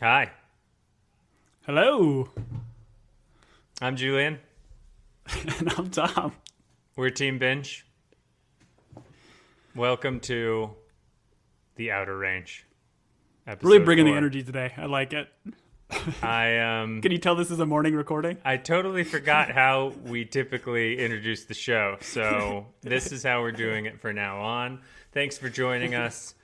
Hi, Hello. I'm Julian. And I'm Tom. We're Team Binge. Welcome to the Outer Range. Episode Really bringing 4. the energy today. I like it. I Can you tell this is a morning recording? I totally forgot how we typically introduce the show, so this is how we're doing it for now on. Thanks for joining us.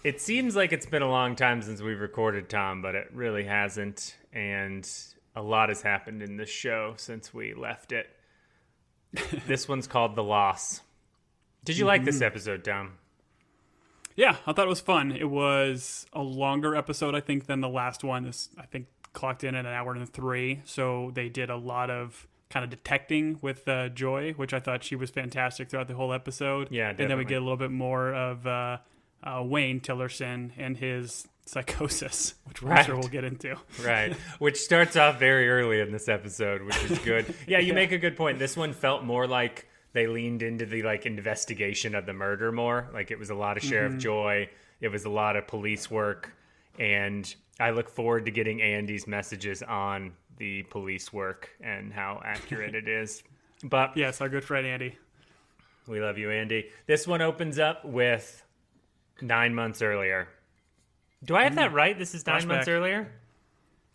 It seems like it's been a long time since we've recorded, Tom, but it really hasn't, and a lot has happened in this show since we left it. This one's called The Loss. Did you like this episode, Tom? Yeah, I thought it was fun. It was a longer episode, I think, than the last one. This, I think, clocked in at an hour and 3. So they did a lot of kind of detecting with Joy, which I thought she was fantastic throughout the whole episode. Yeah, And then we definitely. get a little bit more of Wayne Tillerson and his psychosis, which I'm Right. sure we'll get into. Right, which starts off very early in this episode, which is good. Yeah, you make a good point. This one felt more like they leaned into the investigation of the murder more. Like it was a lot of Sheriff Joy, it was a lot of police work, and I look forward to getting Andy's messages on the police work and how accurate it is. But Yes, our good friend Andy. we love you, Andy. This one opens up with 9 months earlier. Do I have that right? This is 9 months Flashback. earlier?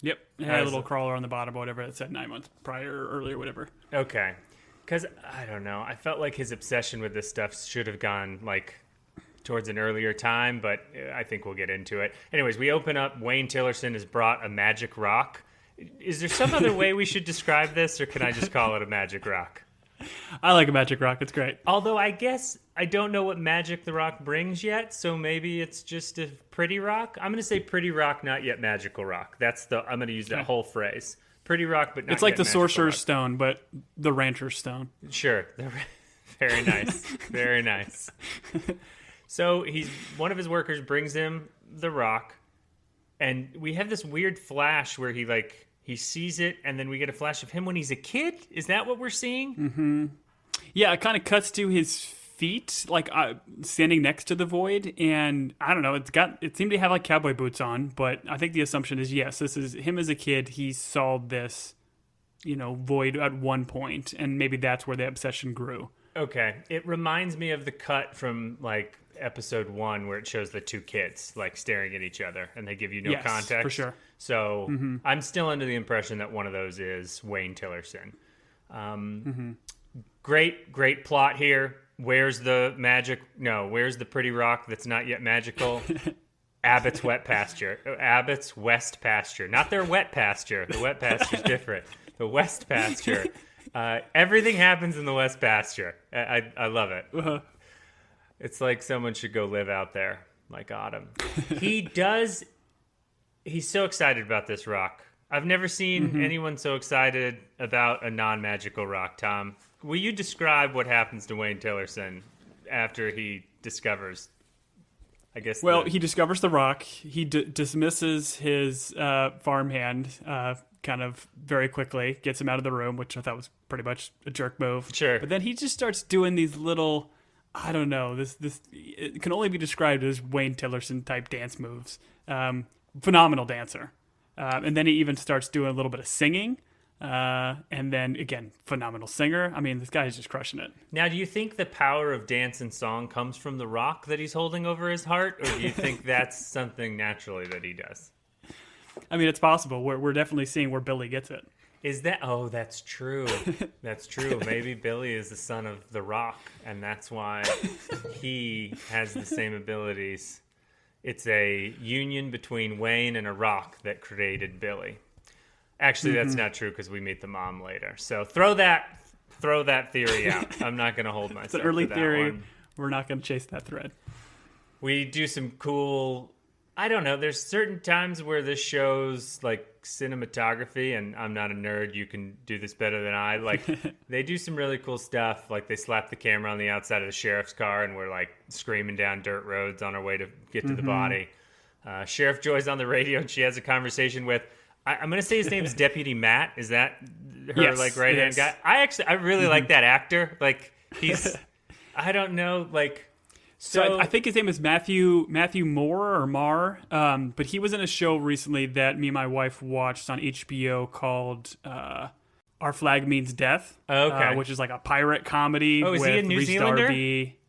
Yep. It had a As- little crawler on the bottom or whatever that said 9 months prior or earlier, whatever. Okay. Because, I don't know, I felt like his obsession with this stuff should have gone, towards an earlier time, but I think we'll get into it. Anyways, we open up, Wayne Tillerson has brought a magic rock. Is there some other way we should describe this, or can I just call it a magic rock? I like a magic rock. It's great. Although I guess I don't know what magic the rock brings yet, so maybe it's just a pretty rock. I'm going to say pretty rock, not yet magical rock. I'm going to use that whole phrase. Pretty rock, but not It's like yet the magical sorcerer's rock. stone, but the rancher's stone. Sure. Very nice. Very nice. So one of his workers brings him the rock, and we have this weird flash where he sees it, and then we get a flash of him when he's a kid. Is that what we're seeing? Yeah, it kind of cuts to his feet, standing next to the void, and I don't know. It seemed to have like cowboy boots on, but I think the assumption is yes, this is him as a kid. He saw this, void at one point, and maybe that's where the obsession grew. Okay. It reminds me of the cut from episode 1 where it shows the two kids staring at each other, and they give you no Yes, context. for sure. So I'm still under the impression that one of those is Wayne Tillerson. Great plot here. Where's the magic? No, where's the pretty rock that's not yet magical? Abbott's wet pasture. Abbott's west pasture. Not their wet pasture. The wet pasture's different. The west pasture. Everything happens in the west pasture. I love it. Uh-huh. It's like someone should go live out there, like Autumn. He's so excited about this rock. I've never seen anyone so excited about a non-magical rock, Tom. Will you describe what happens to Wayne Tillerson after he discovers, I guess... Well, he discovers the rock. He dismisses his farmhand kind of very quickly, gets him out of the room, which I thought was pretty much a jerk move. Sure. But then he just starts doing these little, I don't know, this it can only be described as Wayne Tillerson type dance moves. Phenomenal dancer. And then he even starts doing a little bit of singing. And then, again, phenomenal singer. I mean, this guy is just crushing it. Now, do you think the power of dance and song comes from the rock that he's holding over his heart, or do you think that's something naturally that he does? I mean, it's possible. We're definitely seeing where Billy gets it. Is that... Oh, that's true. That's true. Maybe Billy is the son of the rock, and that's why he has the same abilities. It's a union between Wayne and a rock that created Billy. Actually, that's not true because we meet the mom later. So throw that theory out. I'm not going to hold myself It's an early to that theory. one. We're not going to chase that thread. We do some cool... I don't know. There's certain times where this shows cinematography, and I'm not a nerd. You can do this better than I. They do some really cool stuff. They slap the camera on the outside of the sheriff's car, and we're screaming down dirt roads on our way to get to the body. Sheriff Joy's on the radio, and she has a conversation with... I'm going to say his name is Deputy Matt. Is that her Yes, right-hand it is. guy? I really like that actor. He's... I don't know, So I think his name is Matthew Moore or Marr, but he was in a show recently that me and my wife watched on HBO called Our Flag Means Death, which is like a pirate comedy is with he a New Rhys Zealander? Darby.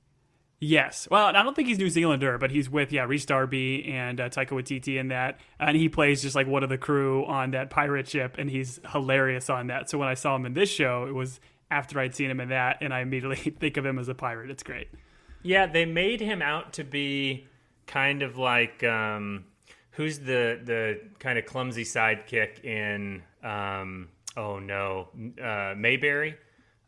Yes. Well, I don't think he's New Zealander, but he's with, Rhys Darby and Taika Waititi in that. And he plays just like one of the crew on that pirate ship, and he's hilarious on that. So when I saw him in this show, it was after I'd seen him in that, and I immediately think of him as a pirate. It's great. Yeah, they made him out to be kind of like who's the kind of clumsy sidekick in Mayberry,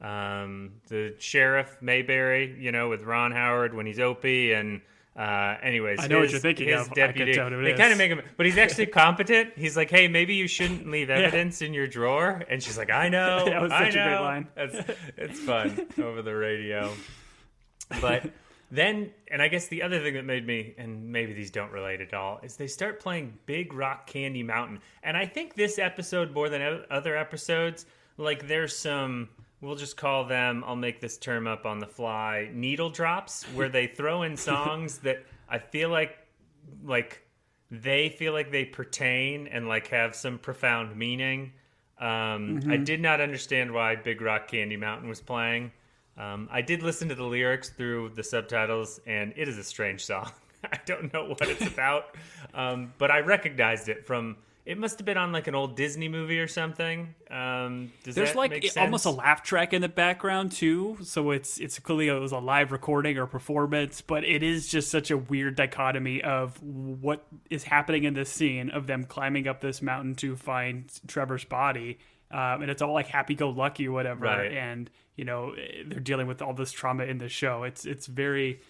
the sheriff Mayberry, with Ron Howard when he's Opie, and anyways, I know what you're thinking his of. deputy. I can tell who it they is. kind of make him, but he's actually competent. He's like, hey, maybe you shouldn't leave evidence in your drawer, and she's like, I know, That was such a great line. It's fun over the radio, but. Then, and I guess the other thing that made me, and maybe these don't relate at all, is they start playing Big Rock Candy Mountain. And I think this episode, more than other episodes, like there's some, we'll just call them, I'll make this term up on the fly, needle drops, where they throw in songs that I feel like they feel like they pertain and like have some profound meaning. I did not understand why Big Rock Candy Mountain was playing. I did listen to the lyrics through the subtitles, and it is a strange song. I don't know what it's about, but I recognized it from. It must have been on like an old Disney movie or something. There's like almost a laugh track in the background too, so it's clearly it was a live recording or performance, but it is just such a weird dichotomy of what is happening in this scene of them climbing up this mountain to find Trevor's body. And it's all like happy-go-lucky or whatever, right. And they're dealing with all this trauma in the show. It's very,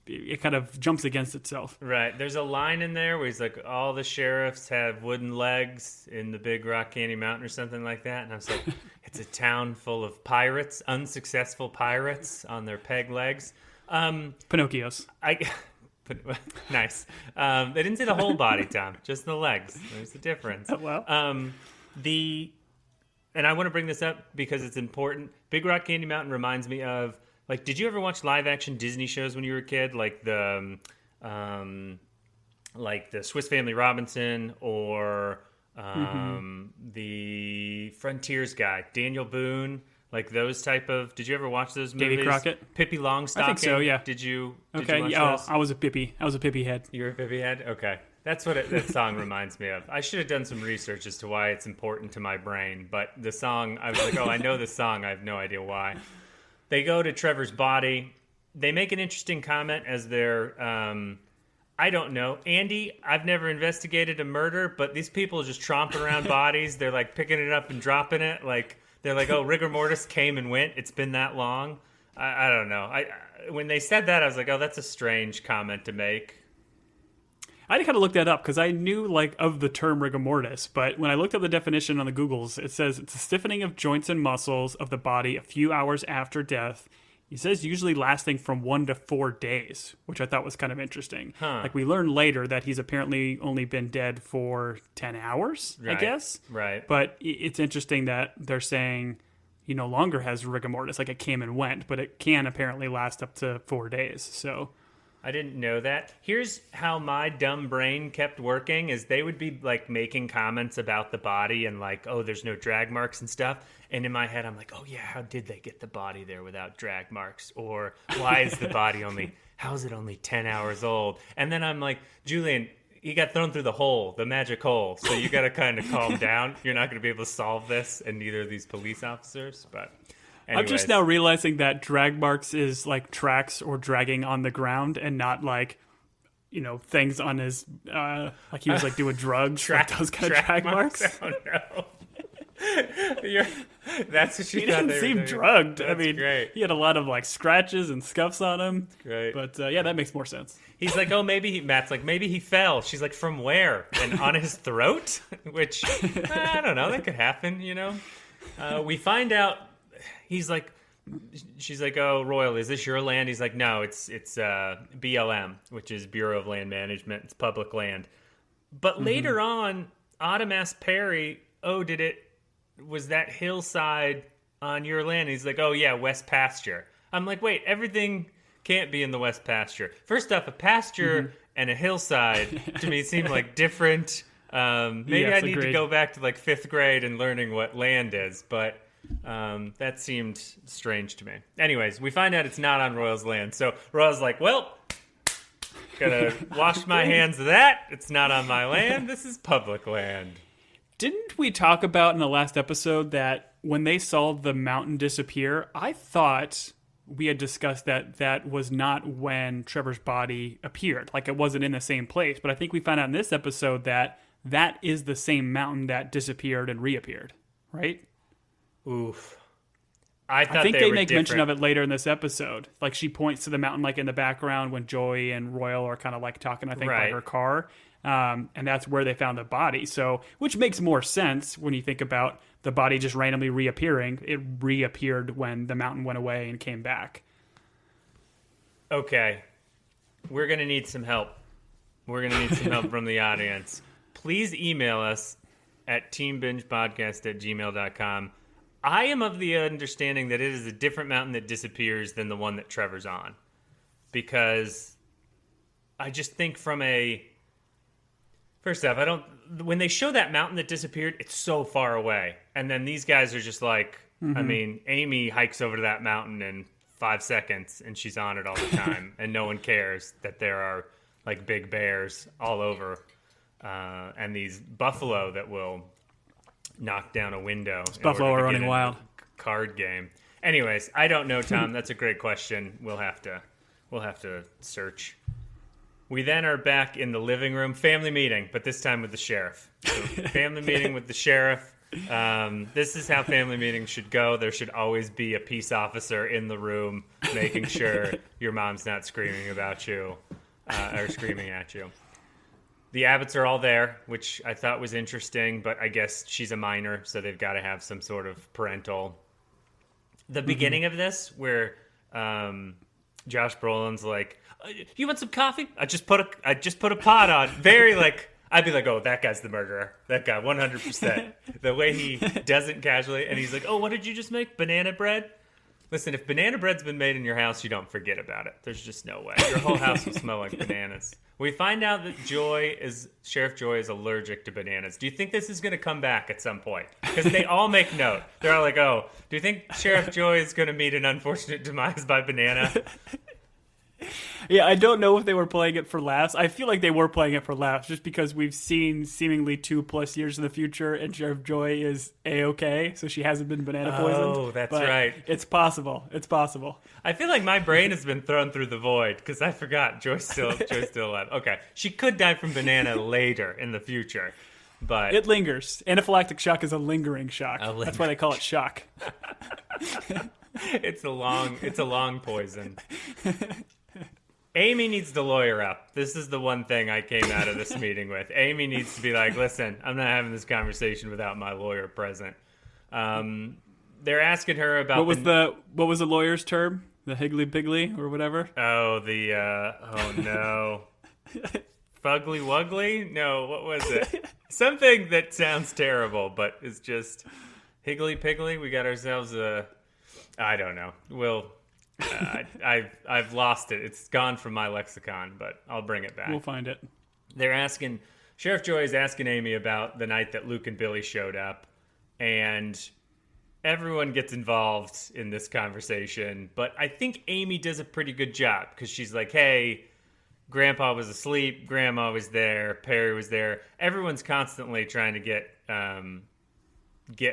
it kind of jumps against itself. Right. There's a line in there where he's like, all the sheriffs have wooden legs in the Big Rock Candy Mountain or something like that. And I was like, it's a town full of pirates, unsuccessful pirates on their peg legs. Pinocchios. Nice. They didn't say the whole body, Tom, just the legs. There's the difference. Well. And I want to bring this up because it's important. Big Rock Candy Mountain reminds me of, like, did you ever watch live action Disney shows when you were a kid? Like the Swiss Family Robinson or the Frontiers guy, Daniel Boone, like those type of. Did you ever watch those movies? Davy Crockett, Pippi Longstocking. I think so. Yeah. Did you watch those? I was a Pippi head. You were a Pippi head. Okay. That's what that song reminds me of. I should have done some research as to why it's important to my brain, but the song, I was like, oh, I know this song. I have no idea why. They go to Trevor's body. They make an interesting comment as they're, I don't know. Andy, I've never investigated a murder, but these people are just tromping around bodies. They're like picking it up and dropping it. Like, they're like, oh, rigor mortis came and went. It's been that long. I don't know. When they said that, I was like, oh, that's a strange comment to make. I had to kind of look that up because I knew like of the term rigor mortis, but when I looked up the definition on the Googles, it says it's a stiffening of joints and muscles of the body a few hours after death. He says usually lasting from 1 to 4 days, which I thought was kind of interesting. Huh. Like we learned later that he's apparently only been dead for 10 hours, right. I guess. Right. But it's interesting that they're saying he no longer has rigor mortis, like it came and went, but it can apparently last up to 4 days. So I didn't know that. Here's how my dumb brain kept working is they would be like making comments about the body and like, oh, there's no drag marks and stuff. And in my head, I'm like, oh yeah, how did they get the body there without drag marks? Or why is the body how is it only 10 hours old? And then I'm like, Julian, he got thrown through the hole, the magic hole. So you got to kind of calm down. You're not going to be able to solve this, and neither of these police officers, but anyways. I'm just now realizing that drag marks is like tracks or dragging on the ground and not like, things on his, like he was like doing drugs, like those kind of drag marks. Oh no. That's what He didn't seem drugged. That's great. He had a lot of like scratches and scuffs on him. Great. But yeah, that makes more sense. He's like, oh, Matt's like, maybe he fell. She's like, from where? And on his throat? Which, I don't know, that could happen, We find out, she's like, oh, Royal, is this your land? He's like, no, it's BLM, which is Bureau of Land Management. It's public land. But later on, Autumn asked Perry, oh, was that hillside on your land? And he's like, oh yeah, West Pasture. I'm like, wait, everything can't be in the West pasture. First off, a pasture and a hillside to me seem like different. Maybe I need to go back to like 5th grade and learning what land is, but that seemed strange to me. Anyways, we find out it's not on Royal's land, so Royal's like, well, gotta wash my hands of that. It's not on my land. This is public land. Didn't we talk about in the last episode that when they saw the mountain disappear, I thought we had discussed that that was not when Trevor's body appeared. Like, it wasn't in the same place. But I think we found out in this episode that that is the same mountain that disappeared and reappeared, right? Oof. I think they make mention of it later in this episode. Like, she points to the mountain, like, in the background when Joey and Royal are kind of, like, talking, I think, by her car. And that's where they found the body. So, which makes more sense when you think about the body just randomly reappearing. It reappeared when the mountain went away and came back. Okay. We're going to need some help. We're going to need some help from the audience. Please email us at teambingepodcast@gmail.com. I am of the understanding that it is a different mountain that disappears than the one that Trevor's on. Because I just think from a... First off, when they show that mountain that disappeared, it's so far away. And then these guys are just like, I mean, Amy hikes over to that mountain in 5 seconds and she's on it all the time. And no one cares that there are like big bears all over. And these buffalo that will knock down a window. Buffalo are running wild. Card game. Anyways, I don't know, Tom. That's a great question. We'll have to search. We then are back in the living room, family meeting, but this time with the sheriff. So, family meeting with the sheriff. This is how family meetings should go. There should always be a peace officer in the room making sure your mom's not screaming about you or screaming at you. The Abbotts are all there, which I thought was interesting, but I guess she's a minor, so they've got to have some sort of parental. The beginning of this, where Josh Brolin's like, "You want some coffee? I just put a pot on." Very like, I'd be like, "Oh, that guy's the murderer. That guy, 100%." The way he doesn't casually, and he's like, "Oh, what did you just make? Banana bread?" Listen, if banana bread's been made in your house, you don't forget about it. There's just no way. Your whole house will smell like bananas. We find out that Sheriff Joy is allergic to bananas. Do you think this is going to come back at some point? Because they all make note. They're all like, "Oh, do you think Sheriff Joy is going to meet an unfortunate demise by banana?" Yeah, I don't know if they were playing it for laughs. I feel like they were playing it for laughs just because we've seen seemingly 2+ years in the future and Sheriff Joy is A-okay, so she hasn't been banana poisoned. Oh, that's right. It's possible. It's possible. I feel like my brain has been thrown through the void because I forgot Joy's still alive. Okay, she could die from banana later in the future, but... It lingers. Anaphylactic shock is a lingering shock. That's why they call it shock. It's a long poison. Amy needs to lawyer up. This is the one thing I came out of this meeting with. Amy needs to be like, "Listen, I'm not having this conversation without my lawyer present." They're asking her about what was the lawyer's term? The higgly piggly or whatever? Oh, oh no. Fugly wuggly? No, what was it? Something that sounds terrible, but is just higgly piggly. We got ourselves I don't know. I've lost it. It's gone from my lexicon, but I'll bring it back. We'll find it. Sheriff Joy is asking Amy about the night that Luke and Billy showed up, and everyone gets involved in this conversation, but I think Amy does a pretty good job, because she's like, "Hey, Grandpa was asleep, Grandma was there, Perry was there." Everyone's constantly trying to get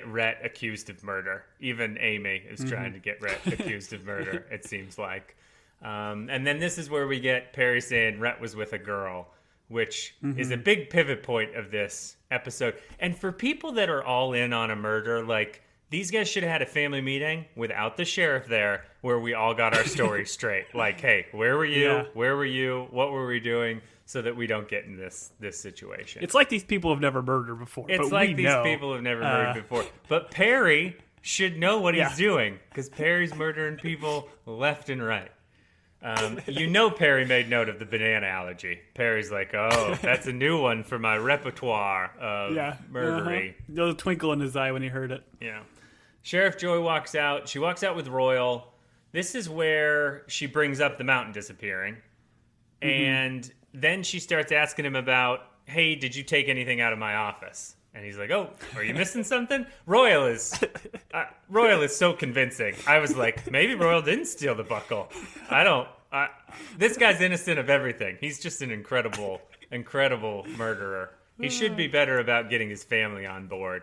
Rhett accused of murder. Even Amy is trying to get Rhett accused of murder, it seems like. And then this is where we get Perry saying Rhett was with a girl, which is a big pivot point of this episode. And for people that are all in on a murder, like, these guys should have had a family meeting without the sheriff there where we all got our story straight. Like, "Hey, where were you? Yeah. Where were you? What were we doing?" So that we don't get in this situation. It's like these people have never murdered before. It's like these people have never murdered before. But Perry should know what he's doing, because Perry's murdering people left and right. Perry made note of the banana allergy. Perry's like, "Oh, that's a new one for my repertoire of murdery." There was a twinkle in his eye when he heard it. Yeah. Sheriff Joy walks out. She walks out with Royal. this is where she brings up the mountain disappearing. And then she starts asking him about, hey, did you take anything out of my office? And he's like, oh, are you missing something? Royal is so convincing. I was like, maybe Royal didn't steal the buckle. This guy's innocent of everything. He's just an incredible murderer. He should be better about getting his family on board.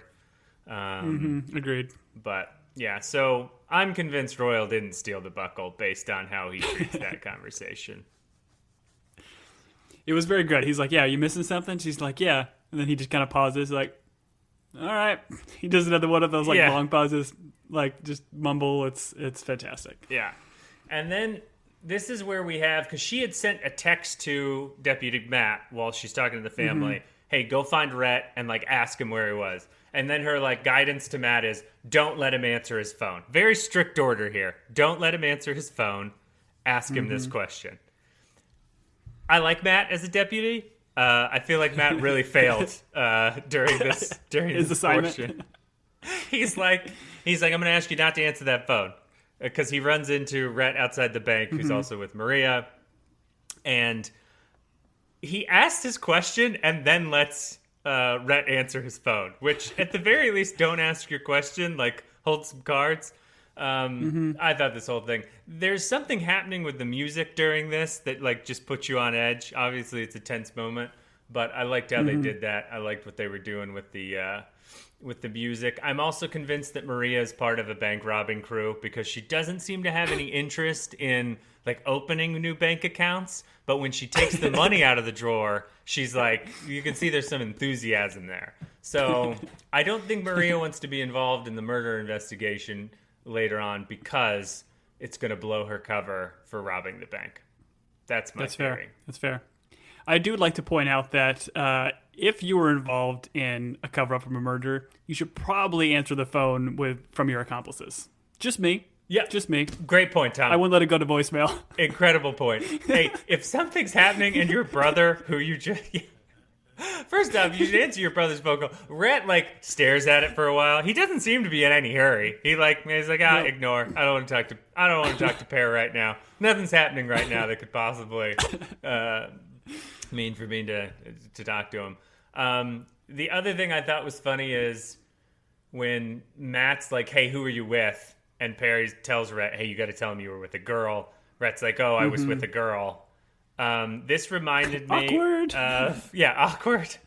Agreed. But yeah, so I'm convinced Royal didn't steal the buckle based on how he treats that conversation. It was very good. He's like, yeah, you missing something? She's like, yeah. And then he just kind of pauses, like, all right. He does another one of those long pauses, like just mumble. It's fantastic. Yeah. And then this is where we have, because she had sent a text to Deputy Matt while she's talking to the family, hey, go find Rhett and like ask him where he was. And then her like guidance to Matt is, don't let him answer his phone. Very strict order here. Don't let him answer his phone. Ask him this question. I like Matt as a deputy. I feel like Matt really failed during this assignment. portion. He's like, I'm going to ask you not to answer that phone, because he runs into Rhett outside the bank, who's also with Maria, and he asks his question and then lets Rhett answer his phone. Which, at the very least, don't ask your question. Like, hold some cards. I thought this whole thing, there's something happening with the music during this that like just puts you on edge. Obviously it's a tense moment, but I liked how they did that. I liked what they were doing with the music. I'm also convinced that Maria is part of a bank robbing crew, because she doesn't seem to have any interest in like opening new bank accounts, but when she takes the money out of the drawer, she's like, you can see there's some enthusiasm there. So I don't think Maria wants to be involved in the murder investigation later on, because it's going to blow her cover for robbing the bank. That's my theory. That's fair. I do like to point out that if you were involved in a cover-up from a murder, you should probably answer the phone from your accomplices. Just me. Yeah. Just me. Great point, Tom. I wouldn't let it go to voicemail. Incredible point. Hey, if something's happening and your brother, who you just... First off, you should answer your brother's phone call. Rhett like stares at it for a while. He doesn't seem to be in any hurry. He's like, ignore. I don't want to talk to Pear right now. Nothing's happening right now that could possibly mean for me to talk to him. The other thing I thought was funny is when Matt's like, hey, who are you with? And Perry tells Rhett, hey, you got to tell him you were with a girl. Rhett's like, oh, I was with a girl. This reminded me awkward.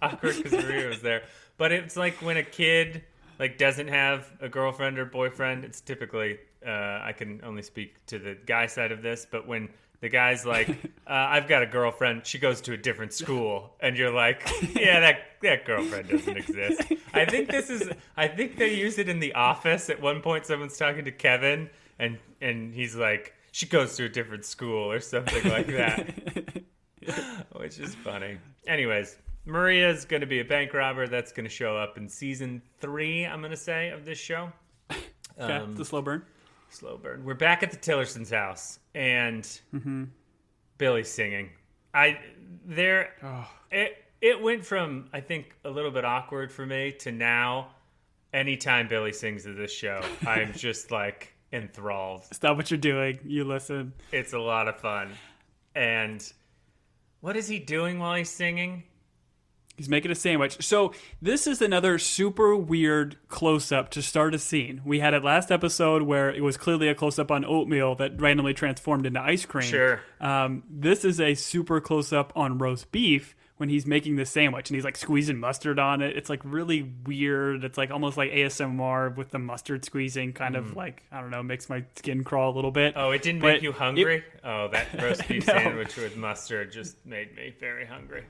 Awkward because Maria was there. But it's like when a kid like doesn't have a girlfriend or boyfriend, it's typically I can only speak to the guy side of this, but when the guy's like, I've got a girlfriend, she goes to a different school, and you're like, yeah, that girlfriend doesn't exist. I think they use it in The Office. At one point someone's talking to Kevin and he's like, she goes to a different school or something like that, which is funny. Anyways, Maria's going to be a bank robber. That's going to show up in season 3, I'm going to say, of this show. Okay, it's a slow burn. Slow burn. We're back at the Tillerson's house, and Billy's singing. It went from, I think, a little bit awkward for me to now, anytime Billy sings to this show, I'm just like... enthralled. Stop what you're doing. You listen. It's a lot of fun. And what is he doing while he's singing? He's making a sandwich. So this is another super weird close-up to start a scene. We had it last episode where it was clearly a close-up on oatmeal that randomly transformed into ice cream. Sure. This is a super close-up on roast beef when he's making the sandwich and he's like squeezing mustard on it. It's like really weird. It's like almost like ASMR with the mustard squeezing, kind of like, I don't know, makes my skin crawl a little bit. Oh, it didn't make you hungry? That roast beef sandwich with mustard just made me very hungry.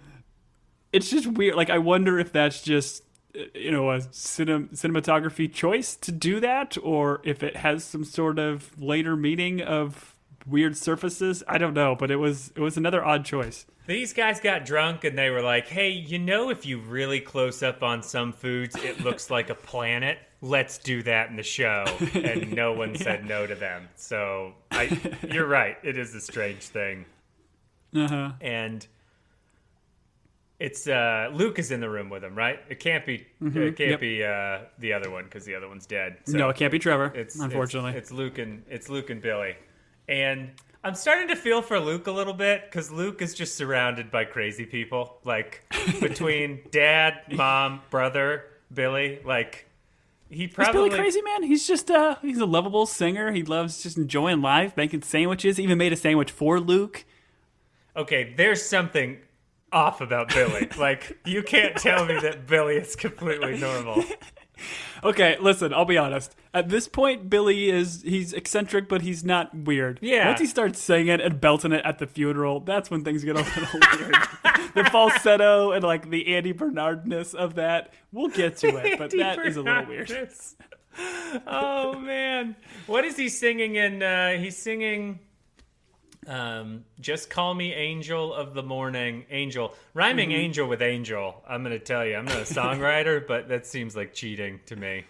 It's just weird. Like, I wonder if that's just, a cinematography choice to do that, or if it has some sort of later meaning of weird surfaces. I don't know, but it was another odd choice. These guys got drunk and they were like, hey, if you really close up on some foods, it looks like a planet. Let's do that in the show. And no one said no to them. So you're right. It is a strange thing. Uh-huh. And it's Luke is in the room with him, right? It can't be the other one, because the other one's dead. So no, it can't be Trevor. Unfortunately, it's Luke and Billy. And I'm starting to feel for Luke a little bit because Luke is just surrounded by crazy people. Like, between dad, mom, brother, Billy, like, he probably... Is Billy crazy, man? He's just, he's a lovable singer. He loves just enjoying life, making sandwiches. He even made a sandwich for Luke. Okay, there's something off about Billy. Like, you can't tell me that Billy is completely normal. Okay, listen, I'll be honest. At this point, he's eccentric, but he's not weird. Yeah. Once he starts singing and belting it at the funeral, that's when things get a little weird. The falsetto and, like, the Andy Bernard-ness of that, we'll get to it, but that is a little weird. Oh, man. What is he singing in? He's singing... Just Call Me Angel of the Morning. Angel. Rhyming angel with angel. I'm going to tell you. I'm not a songwriter, but that seems like cheating to me.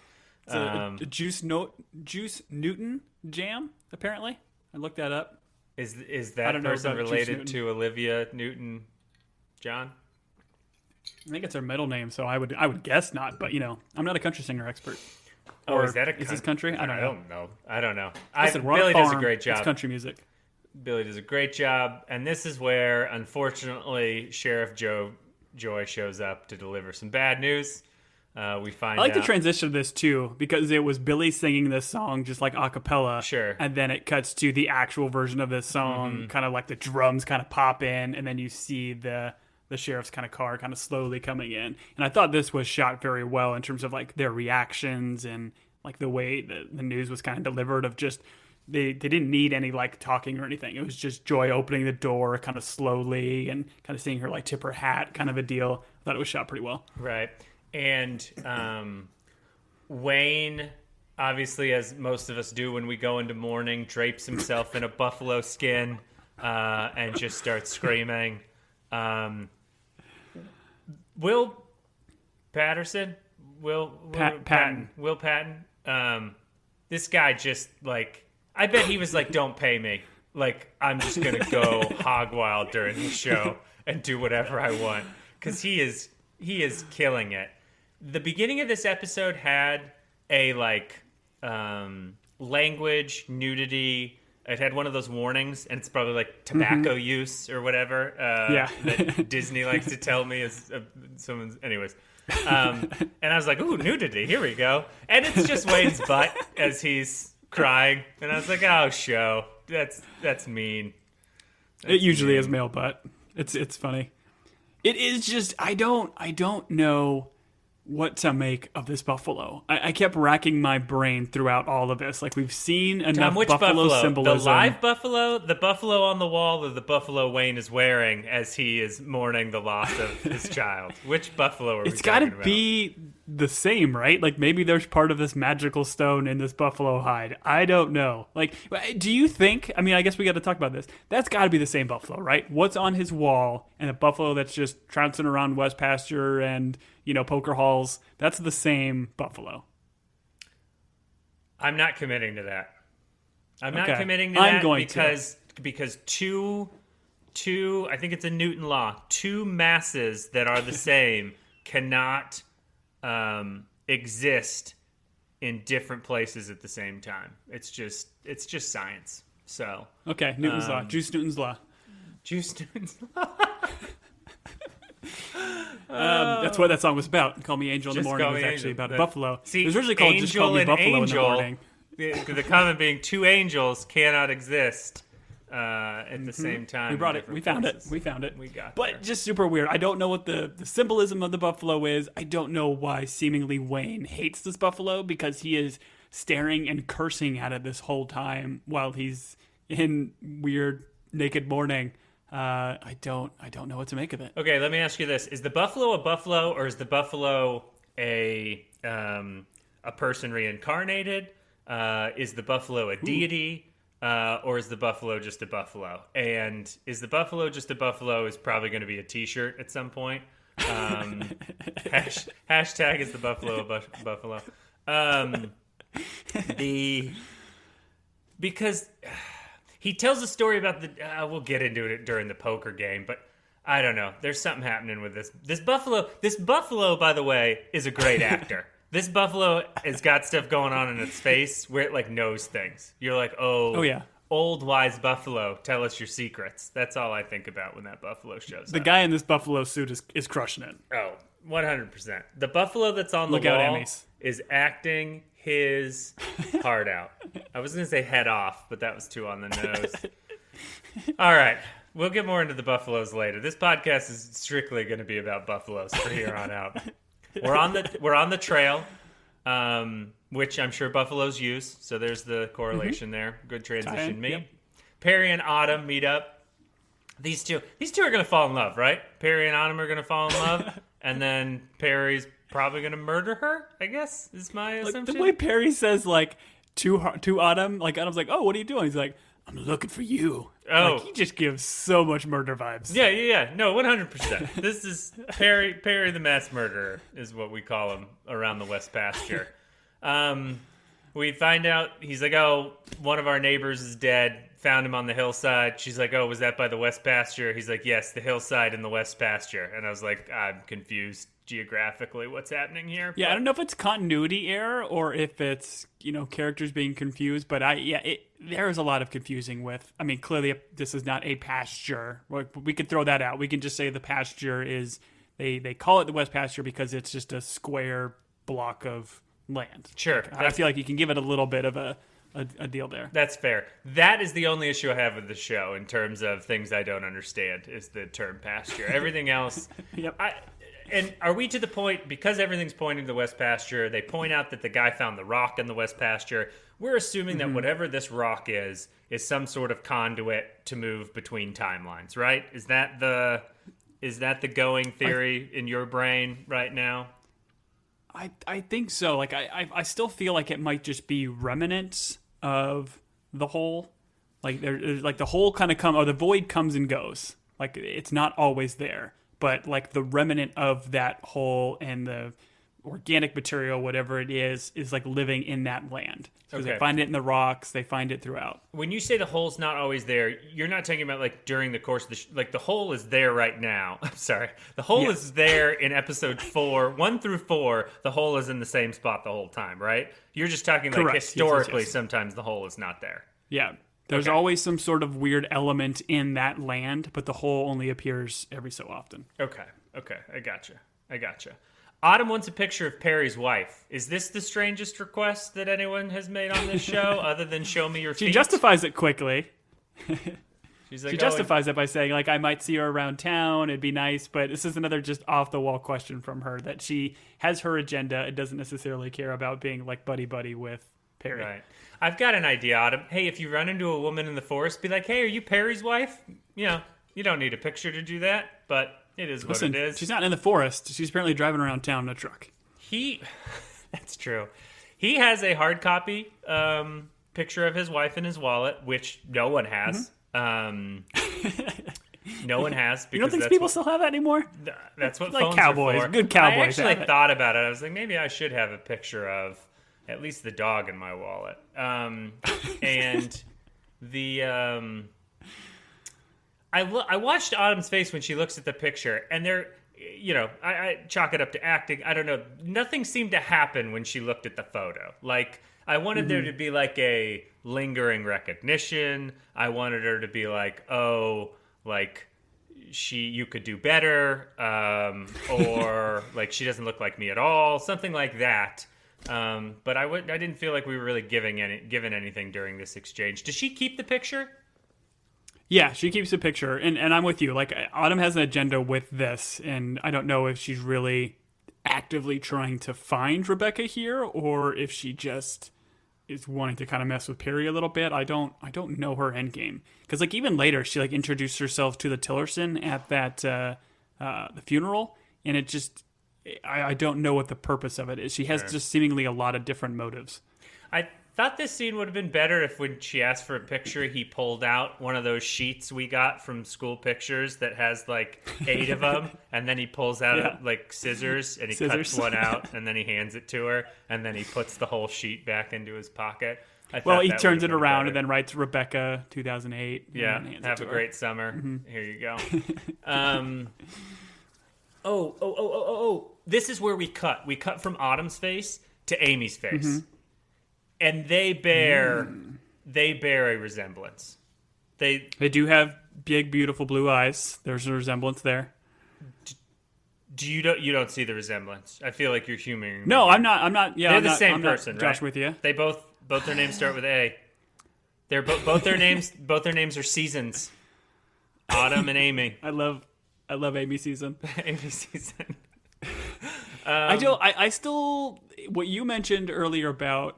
It's a Juice Newton jam, apparently. I looked that up. Is that person related to Olivia Newton-John? I think it's her middle name, so I would guess not, but, I'm not a country singer expert. Oh, is that is this country? I don't know. Listen, Billy does a great job. It's country music. Billy does a great job, and this is where, unfortunately, Sheriff Joy shows up to deliver some bad news. We find I like out... the transition of this, too, because it was Billy singing this song just like a cappella. Sure. And then it cuts to the actual version of this song, kind of like the drums kind of pop in, and then you see the sheriff's kind of car kind of slowly coming in. And I thought this was shot very well in terms of, like, their reactions and, like, the way the news was kind of delivered of just... They didn't need any, like, talking or anything. It was just Joy opening the door kind of slowly and kind of seeing her, like, tip her hat kind of a deal. I thought it was shot pretty well. Right. And Wayne, obviously, as most of us do when we go into mourning, drapes himself in a buffalo skin and just starts screaming. Will Patton. This guy just, like... I bet he was like, don't pay me. Like, I'm just going to go hog wild during the show and do whatever I want. Because he is killing it. The beginning of this episode had a, like, language, nudity. It had one of those warnings, and it's probably, like, tobacco use or whatever. That Disney likes to tell me is someone's... Anyways. And I was like, ooh, nudity. Here we go. And it's just Wayne's butt as he's... crying, and I was like, "Oh, show that's mean." It usually is male butt. It's funny. It is just I don't know what to make of this buffalo. I kept racking my brain throughout all of this. Like, we've seen enough buffalo symbolism. The live buffalo, the buffalo on the wall, or the buffalo Wayne is wearing as he is mourning the loss of his child? Which buffalo are we talking about? It's got to be the same, right? Like, maybe there's part of this magical stone in this buffalo hide. I don't know. Like, do you think, I mean, I guess we got to talk about this. That's got to be the same buffalo, right? What's on his wall and a buffalo that's just trouncing around West Pasture and, poker halls, that's the same buffalo. I'm not committing to that. I'm not committing to I'm that going because two, I think it's a Newton law, two masses that are the same cannot exist in different places at the same time. It's just science. So okay, Newton's law, Juice Newton's law. That's what that song was about. Call Me Angel in the Morning. It was actually about a buffalo. See, it was originally called Just Call Me Buffalo in the Morning. The comment being two angels cannot exist at the same time. We brought it. We found it. We got But there. just super weird. I don't know what the symbolism of the buffalo is. I don't know why seemingly Wayne hates this buffalo, because he is staring and cursing at it this whole time while he's in weird naked mourning. I don't know what to make of it. Okay, let me ask you this: is the buffalo a buffalo, or is the buffalo a person reincarnated? Is the buffalo a deity, or is the buffalo just a buffalo? And is the buffalo just a buffalo is probably going to be a T-shirt at some point. Hashtag is the buffalo a buffalo. Because he tells a story about we'll get into it during the poker game, but I don't know. There's something happening with this buffalo. This buffalo, by the way, is a great actor. This buffalo has got stuff going on in its face where it, like, knows things. You're like, oh yeah. old wise buffalo, tell us your secrets. That's all I think about when that buffalo shows The up. guy in this buffalo suit is crushing it. Oh, 100%. The buffalo that's on Look the out, wall Emmys. is acting his heart out. I was going to say head off, but that was too on the nose. All right. We'll get more into the buffaloes later. This podcast is strictly going to be about buffaloes from here on out. We're on the trail, which I'm sure buffaloes use. So there's the correlation there. Good transition. Yep. Perry and Autumn meet up. These two are going to fall in love, right? Perry and Autumn are going to fall in love, and then Perry's probably going to murder her, I guess, is my assumption. The way Perry says, like, to Autumn, like, Autumn's like, oh, what are you doing? He's like, I'm looking for you. Oh. Like, he just gives so much murder vibes. Yeah. No, 100%. This is Perry the mass murderer is what we call him around the West Pasture. We find out, he's like, oh, one of our neighbors is dead. Found him on the hillside. She's like, oh, was that by the West Pasture? He's like, yes, the hillside in the West Pasture. And I was like, I'm confused geographically what's happening here. Yeah, but I don't know if it's continuity error or if it's, characters being confused, but there's a lot of confusing with, I mean, clearly this is not a pasture. We could throw that out. We can just say the pasture is, they call it the West Pasture because it's just a square block of land. Sure. I feel like you can give it a little bit of a deal there. That's fair. That is the only issue I have with the show in terms of things I don't understand is the term pasture. Everything else, Yep. And are we to the point, because everything's pointing to the West Pasture, they point out that the guy found the rock in the West Pasture. We're assuming that whatever this rock is some sort of conduit to move between timelines, right? Is that the going theory in your brain right now? I think so. Like I still feel like it might just be remnants of the hole. Like there's like the hole kind of the void comes and goes. Like it's not always there, but like the remnant of that hole and the organic material, whatever it is like living in that land. Because they find it in the rocks, they find it throughout. When you say the hole's not always there, you're not talking about like during the course of the like the hole is there right now. I'm sorry. The hole is there in episode 4, 1 through 4. The hole is in the same spot the whole time, right? You're just talking like historically sometimes the hole is not there. Yeah. There's always some sort of weird element in that land, but the hole only appears every so often. Okay. I gotcha. Autumn wants a picture of Perry's wife. Is this the strangest request that anyone has made on this show, other than show me your feet? She justifies it quickly. She's like, she justifies it by saying, like, I might see her around town. It'd be nice. But this is another just off-the-wall question from her, that she has her agenda and doesn't necessarily care about being, like, buddy-buddy with Perry. Right. I've got an idea, Autumn. Hey, if you run into a woman in the forest, be like, hey, are you Perry's wife? You don't need a picture to do that, but it is what it is. She's not in the forest. She's apparently driving around town in a truck. That's true. He has a hard copy picture of his wife in his wallet, which no one has. No one has. Because you don't think people still have that anymore? That's what like phones cowboys. are for. Good cowboys. I actually thought about it. I was like, maybe I should have a picture of at least the dog in my wallet. And the I watched Autumn's face when she looks at the picture, and I chalk it up to acting. I don't know. Nothing seemed to happen when she looked at the photo. Like, I wanted there to be like a lingering recognition. I wanted her to be like, oh, like you could do better, or like she doesn't look like me at all, something like that. But I didn't feel like we were really given anything during this exchange. Does she keep the picture? Yeah, she keeps the picture, and I'm with you. Like, Autumn has an agenda with this, and I don't know if she's really actively trying to find Rebecca here, or if she just is wanting to kind of mess with Perry a little bit. I don't know her endgame, because like even later she like introduced herself to the Tillerson at that the funeral, and it just I don't know what the purpose of it is. She has just seemingly a lot of different motives. I thought this scene would have been better if when she asked for a picture, he pulled out one of those sheets we got from school pictures that has like 8 of them, and then he pulls out like scissors and he cuts one out, and then he hands it to her, and then he puts the whole sheet back into his pocket. Well, he turns it around and then writes Rebecca 2008. Yeah, have a great summer. Mm-hmm. Here you go. Oh. This is where we cut. We cut from Autumn's face to Amy's face. Mm-hmm. And they bear they bear a resemblance. They do have big, beautiful blue eyes. There's a resemblance there. You don't see the resemblance. I feel like you're humoring me. No, I'm not. Yeah, they're the same person, right? Josh, with you. They both their names start with A. They're both their names are seasons. Autumn and Amy. I love Amy Season. Amy Season. I still what you mentioned earlier about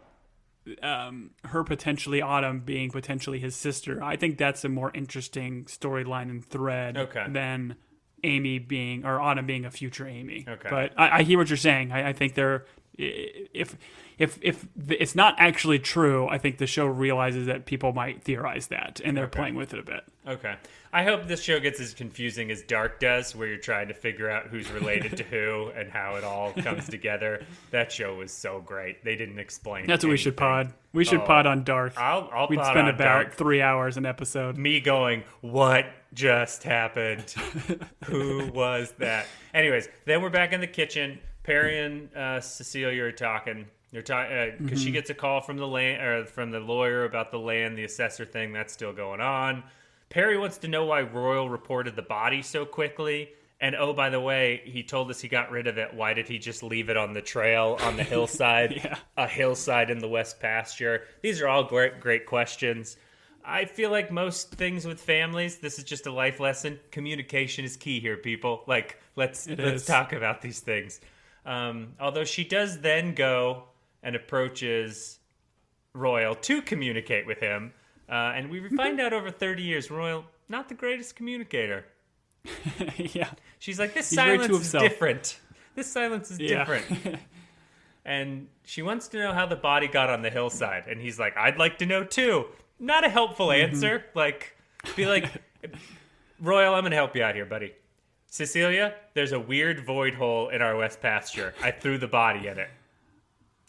her potentially Autumn being potentially his sister. I think that's a more interesting storyline and thread than Amy being or Autumn being a future Amy. Okay. But I hear what you're saying. I think they're if it's not actually true, I think the show realizes that people might theorize that, and they're playing with it a bit. Okay. I hope this show gets as confusing as Dark does, where you're trying to figure out who's related to who and how it all comes together. That show was so great. They didn't explain That's anything. what we should pod. We should pod on Dark. We'd pod spend on about Dark. 3 hours an episode. Me going, what just happened? Who was that? Anyways, then we're back in the kitchen. Perry and Cecilia are talking. They're talking because she gets a call from from the lawyer about the land, the assessor thing. That's still going on. Perry wants to know why Royal reported the body so quickly. And oh, by the way, he told us he got rid of it. Why did he just leave it on the trail on the hillside? A hillside in the West Pasture. These are all great questions. I feel like most things with families, this is just a life lesson. Communication is key here, people. Like, let's talk about these things. Although she does then go and approaches Royal to communicate with him. And we find out over 30 years, Royal, not the greatest communicator. Yeah. She's like, this silence is different. This silence is different. And she wants to know how the body got on the hillside. And he's like, I'd like to know too. Not a helpful answer. Like, be like, Royal, I'm going to help you out here, buddy. Cecilia, there's a weird void hole in our West Pasture. I threw the body in it.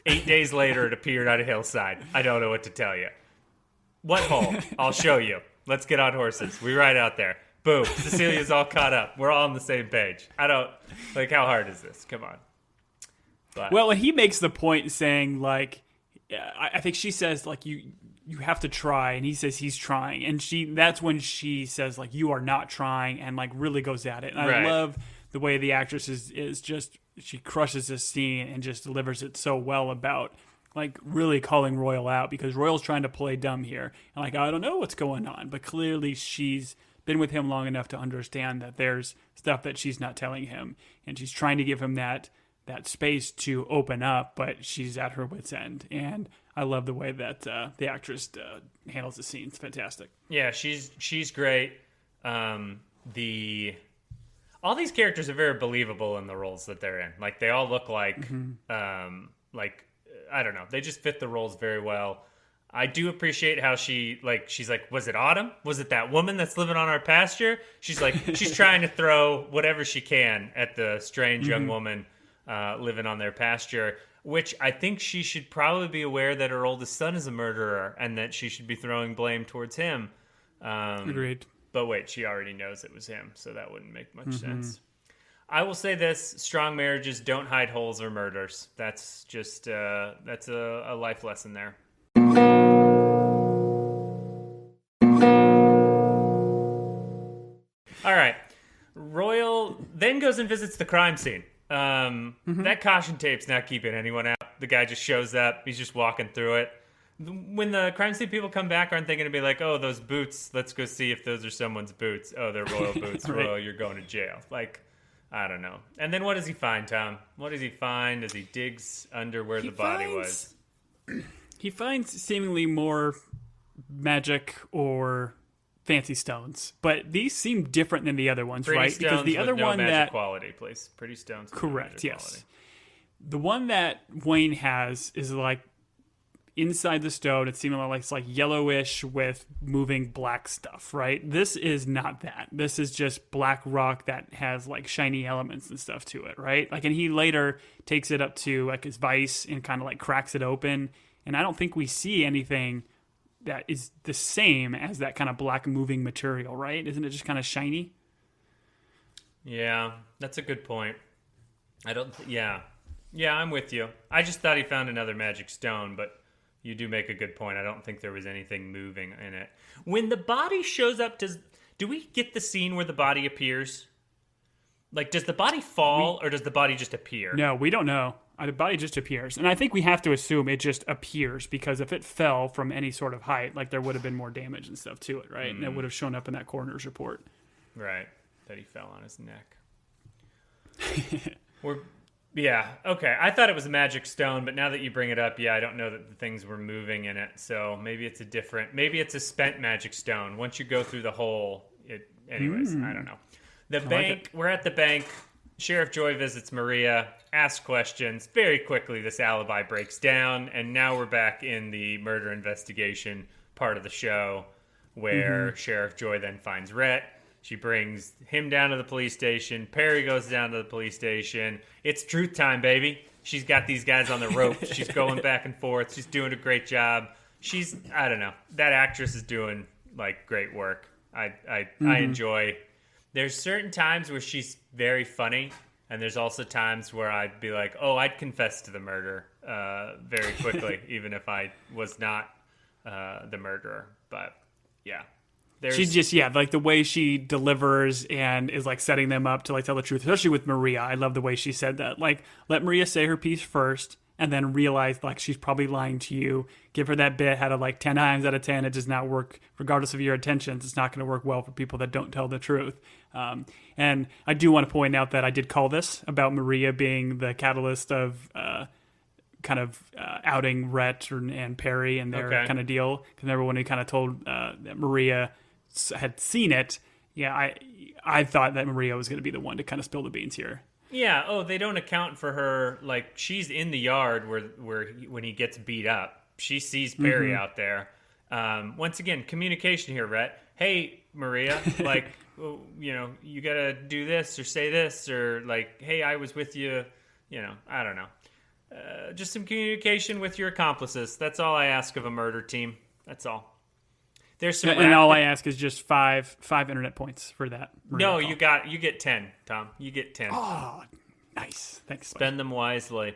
8 days later, it appeared on a hillside. I don't know what to tell you. What hole? I'll show you. Let's get on horses. We ride out there. Boom. Cecilia's all caught up. We're all on the same page. I don't... Like, how hard is this? Come on. But, well, and he makes the point saying, like... I think she says, like, you have to try. And he says he's trying. And that's when she says, like, you are not trying. And, like, really goes at it. And I love the way the actress is just... She crushes this scene and just delivers it so well about... like really calling Royal out because Royal's trying to play dumb here. And like, I don't know what's going on. But clearly she's been with him long enough to understand that there's stuff that she's not telling him. And she's trying to give him that space to open up, but she's at her wit's end. And I love the way that the actress handles the scene. It's fantastic. Yeah, she's great. All these characters are very believable in the roles that they're in. Like, they all look like, I don't know. They just fit the roles very well. I do appreciate how she's like, was it Autumn? Was it that woman that's living on our pasture? She's like, she's trying to throw whatever she can at the strange young woman living on their pasture, which I think she should probably be aware that her oldest son is a murderer and that she should be throwing blame towards him. Agreed. But wait, she already knows it was him, so that wouldn't make much sense. I will say this: strong marriages don't hide holes or murders. That's just that's a life lesson there. All right, Royal then goes and visits the crime scene. That caution tape's not keeping anyone out. The guy just shows up. He's just walking through it. When the crime scene people come back, aren't they going to be like, oh, those boots, let's go see if those are someone's boots. Oh, they're Royal boots. Right. Royal, you're going to jail. Like, I don't know. And then what does he find, Tom? What does he find as he digs under where the body was? He finds seemingly more magic or fancy stones, but these seem different than the other ones, Pretty right? Stones because the other with no one magic that quality, please. Pretty stones. With correct, no magic yes. quality. The one that Wayne has is like inside the stone. It's seemingly like it's like yellowish with moving black stuff, right? This is not that. This is just black rock that has like shiny elements and stuff to it, right? Like, and he later takes it up to like his vise and kind of like cracks it open. And I don't think we see anything that is the same as that kind of black moving material, right? Isn't it just kind of shiny? Yeah, that's a good point. Yeah, I'm with you. I just thought he found another magic stone, but You do make a good point. I don't think there was anything moving in it. When the body shows up, do we get the scene where the body appears? Like, does the body fall or does the body just appear? No, we don't know. The body just appears. And I think we have to assume it just appears, because if it fell from any sort of height, like, there would have been more damage and stuff to it, right? And it would have shown up in that coroner's report. Right. That he fell on his neck. Yeah, okay. I thought it was a magic stone, but now that you bring it up, I don't know that the things were moving in it. So maybe it's a spent magic stone. Once you go through the hole, I don't know. The bank, we're at the bank. Sheriff Joy visits Maria, asks questions. Very quickly, this alibi breaks down, and now we're back in the murder investigation part of the show, where Sheriff Joy then finds Rhett. She brings him down to the police station. Perry goes down to the police station. It's truth time, baby. She's got these guys on the rope. She's going back and forth. She's doing a great job. I don't know. That actress is doing, like, great work. I enjoy. There's certain times where she's very funny, and there's also times where I'd be like, oh, I'd confess to the murder very quickly, even if I was not the murderer. But, yeah. She just, like, the way she delivers and is, like, setting them up to, like, tell the truth, especially with Maria. I love the way she said that. Like, let Maria say her piece first, and then realize, like, she's probably lying to you. Give her that bit out of, like, 10 times out of 10. It does not work, regardless of your intentions. It's not going to work well for people that don't tell the truth. And I do want to point out that I did call this about Maria being the catalyst of outing Rhett and Perry and their kind of deal. Because remember when he kind of told that Maria had seen it, I thought that Maria was going to be the one to kind of spill the beans here. Yeah, they don't account for her. Like, she's in the yard when he gets beat up. She sees Perry out there. Once again, communication here, Rhett. Hey, Maria, like, you got to do this or say this, or like, hey, I was with you, I don't know. Just some communication with your accomplices. That's all I ask of a murder team. That's all. There's some and all I ask is just five internet points for that. No, you get 10, Tom. You get 10. Oh, nice. Thanks. Spend them wisely.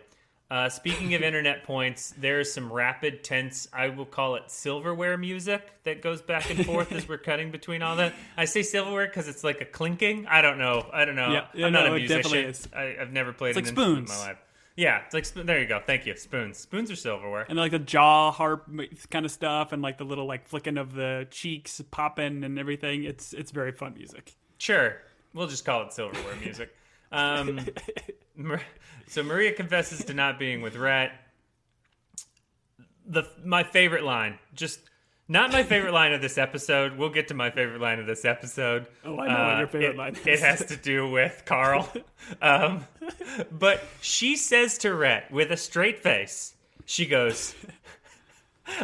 Speaking of internet points, there's some rapid, tense, I will call it silverware music that goes back and forth as we're cutting between all that. I say silverware because it's like a clinking. I don't know. Yeah, I'm not a it musician. definitely is. I've never played it's an like instrument spoons. in my life. Yeah, it's like there you go. Thank you. Spoons. Spoons are silverware. And like the jaw harp kind of stuff, and like the little like flicking of the cheeks popping and everything. It's very fun music. Sure, we'll just call it silverware music. So Maria confesses to not being with Rhett. My favorite line, just not my favorite line of this episode. We'll get to my favorite line of this episode. Oh, I know what your favorite line is. It has to do with Carl. But she says to Rhett with a straight face, she goes,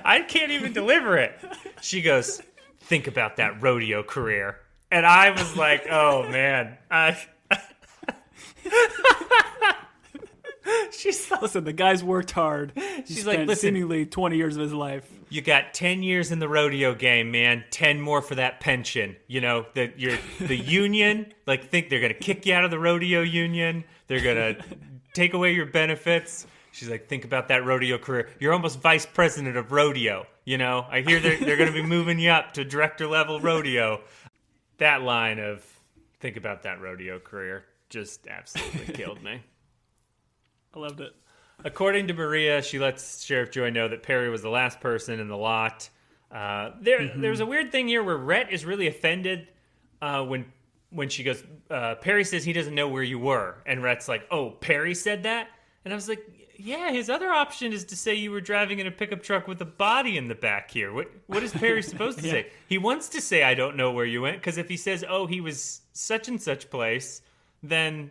I can't even deliver it. She goes, think about that rodeo career. And I was like, oh, man. Listen, the guy's worked hard. She's like, listen, seemingly 20 years of his life. You got 10 years in the rodeo game, man. 10 more for that pension. The union, like, think they're going to kick you out of the rodeo union. They're going to take away your benefits. She's like, think about that rodeo career. You're almost vice president of rodeo. I hear they're going to be moving you up to director level rodeo. That line of think about that rodeo career just absolutely killed me. I loved it. According to Maria, she lets Sheriff Joy know that Perry was the last person in the lot. There's a weird thing here where Rhett is really offended when she goes, Perry says he doesn't know where you were. And Rhett's like, oh, Perry said that? And I was like, yeah, his other option is to say you were driving in a pickup truck with a body in the back here. What is Perry supposed to say? He wants to say, I don't know where you went, because if he says, oh, he was such and such place, then...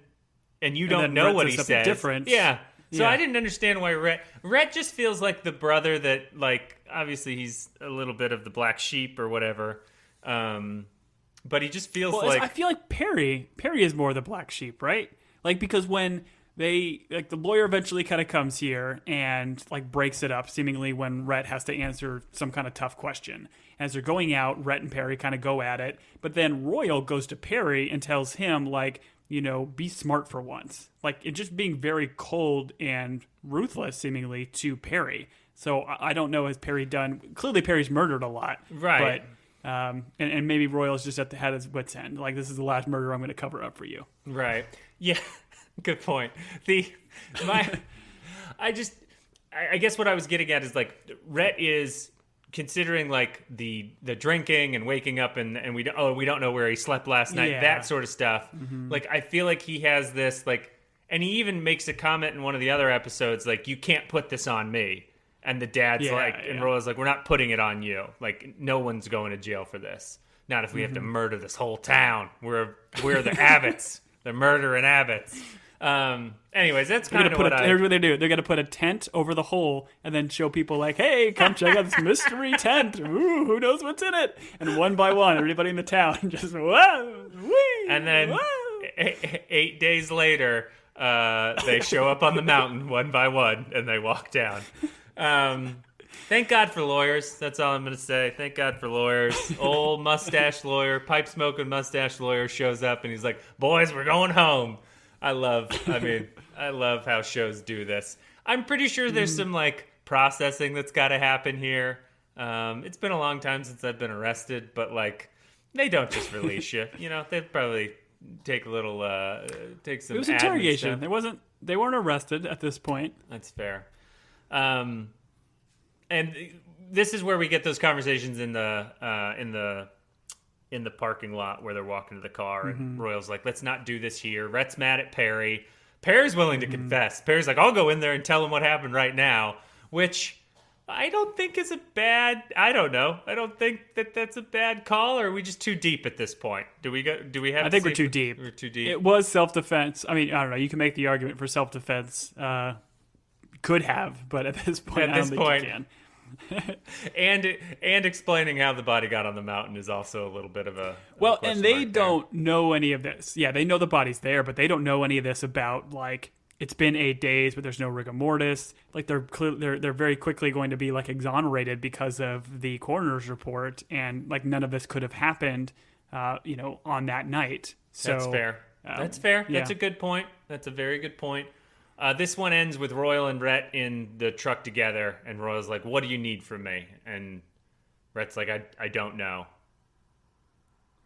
And you don't know what he says. Different. Yeah. So I didn't understand why Rhett just feels like the brother that, like, obviously he's a little bit of the black sheep or whatever. But he just feels like... I feel like Perry is more the black sheep, right? Like, because when the lawyer eventually kind of comes here and, like, breaks it up, seemingly when Rhett has to answer some kind of tough question. As they're going out, Rhett and Perry kind of go at it. But then Royal goes to Perry and tells him, like... be smart for once. Like, it just being very cold and ruthless, seemingly, to Perry. So I don't know, has Perry done... Clearly Perry's murdered a lot. Right. But, and maybe Royals just had his wits end. Like, this is the last murder I'm going to cover up for you. Right. Yeah. Good point. I guess what I was getting at is, like, Rhett is considering, like, the drinking and waking up and we don't know where he slept last night, that sort of stuff. Like, I feel like he has this, like, and he even makes a comment in one of the other episodes, like, you can't put this on me. And the dad's and Roy's like, we're not putting it on you. Like, no one's going to jail for this. Not if we have to murder this whole town. We're the Abbotts. They're murdering Abbotts. Anyways, that's kind of what here's what they do. They're going to put a tent over the hole and then show people like, hey, come check out this mystery tent. Ooh, who knows what's in it? And one by one, everybody in the town just, whoa, wee, and then 8 days later, they show up on the mountain one by one and they walk down. Thank God for lawyers. That's all I'm going to say. Thank God for lawyers. Old mustache lawyer, pipe smoking mustache lawyer shows up and he's like, boys, we're going home. I love how shows do this. I'm pretty sure there's some, like, processing that's got to happen here. It's been a long time since I've been arrested, but, like, they don't just release you. You know, they'd probably take a little, take some. It was interrogation. They weren't arrested at this point. That's fair. And this is where we get those conversations in the parking lot where they're walking to the car, and Royal's like, let's not do this here. Rhett's mad at Perry. Perry's willing to confess. Perry's like, I'll go in there and tell him what happened right now, which I don't think is I don't know. I don't think that's a bad call, or are we just too deep at this point? Do we have I think we're too deep. We're too deep. It was self-defense. I mean, I don't know. You can make the argument for self-defense. Could have, but at this point, I don't think you can. and explaining how the body got on the mountain is also a little bit of a and they don't know any of this. Yeah, they know the body's there, but they don't know any of this about, like, it's been 8 days, but there's no rigor mortis. Like, they're very quickly going to be, like, exonerated because of the coroner's report, and, like, none of this could have happened, on that night. So that's fair. That's fair. Yeah. That's a good point. That's a very good point. This one ends with Royal and Rhett in the truck together, and Royal's like, what do you need from me? And Rhett's like, I don't know.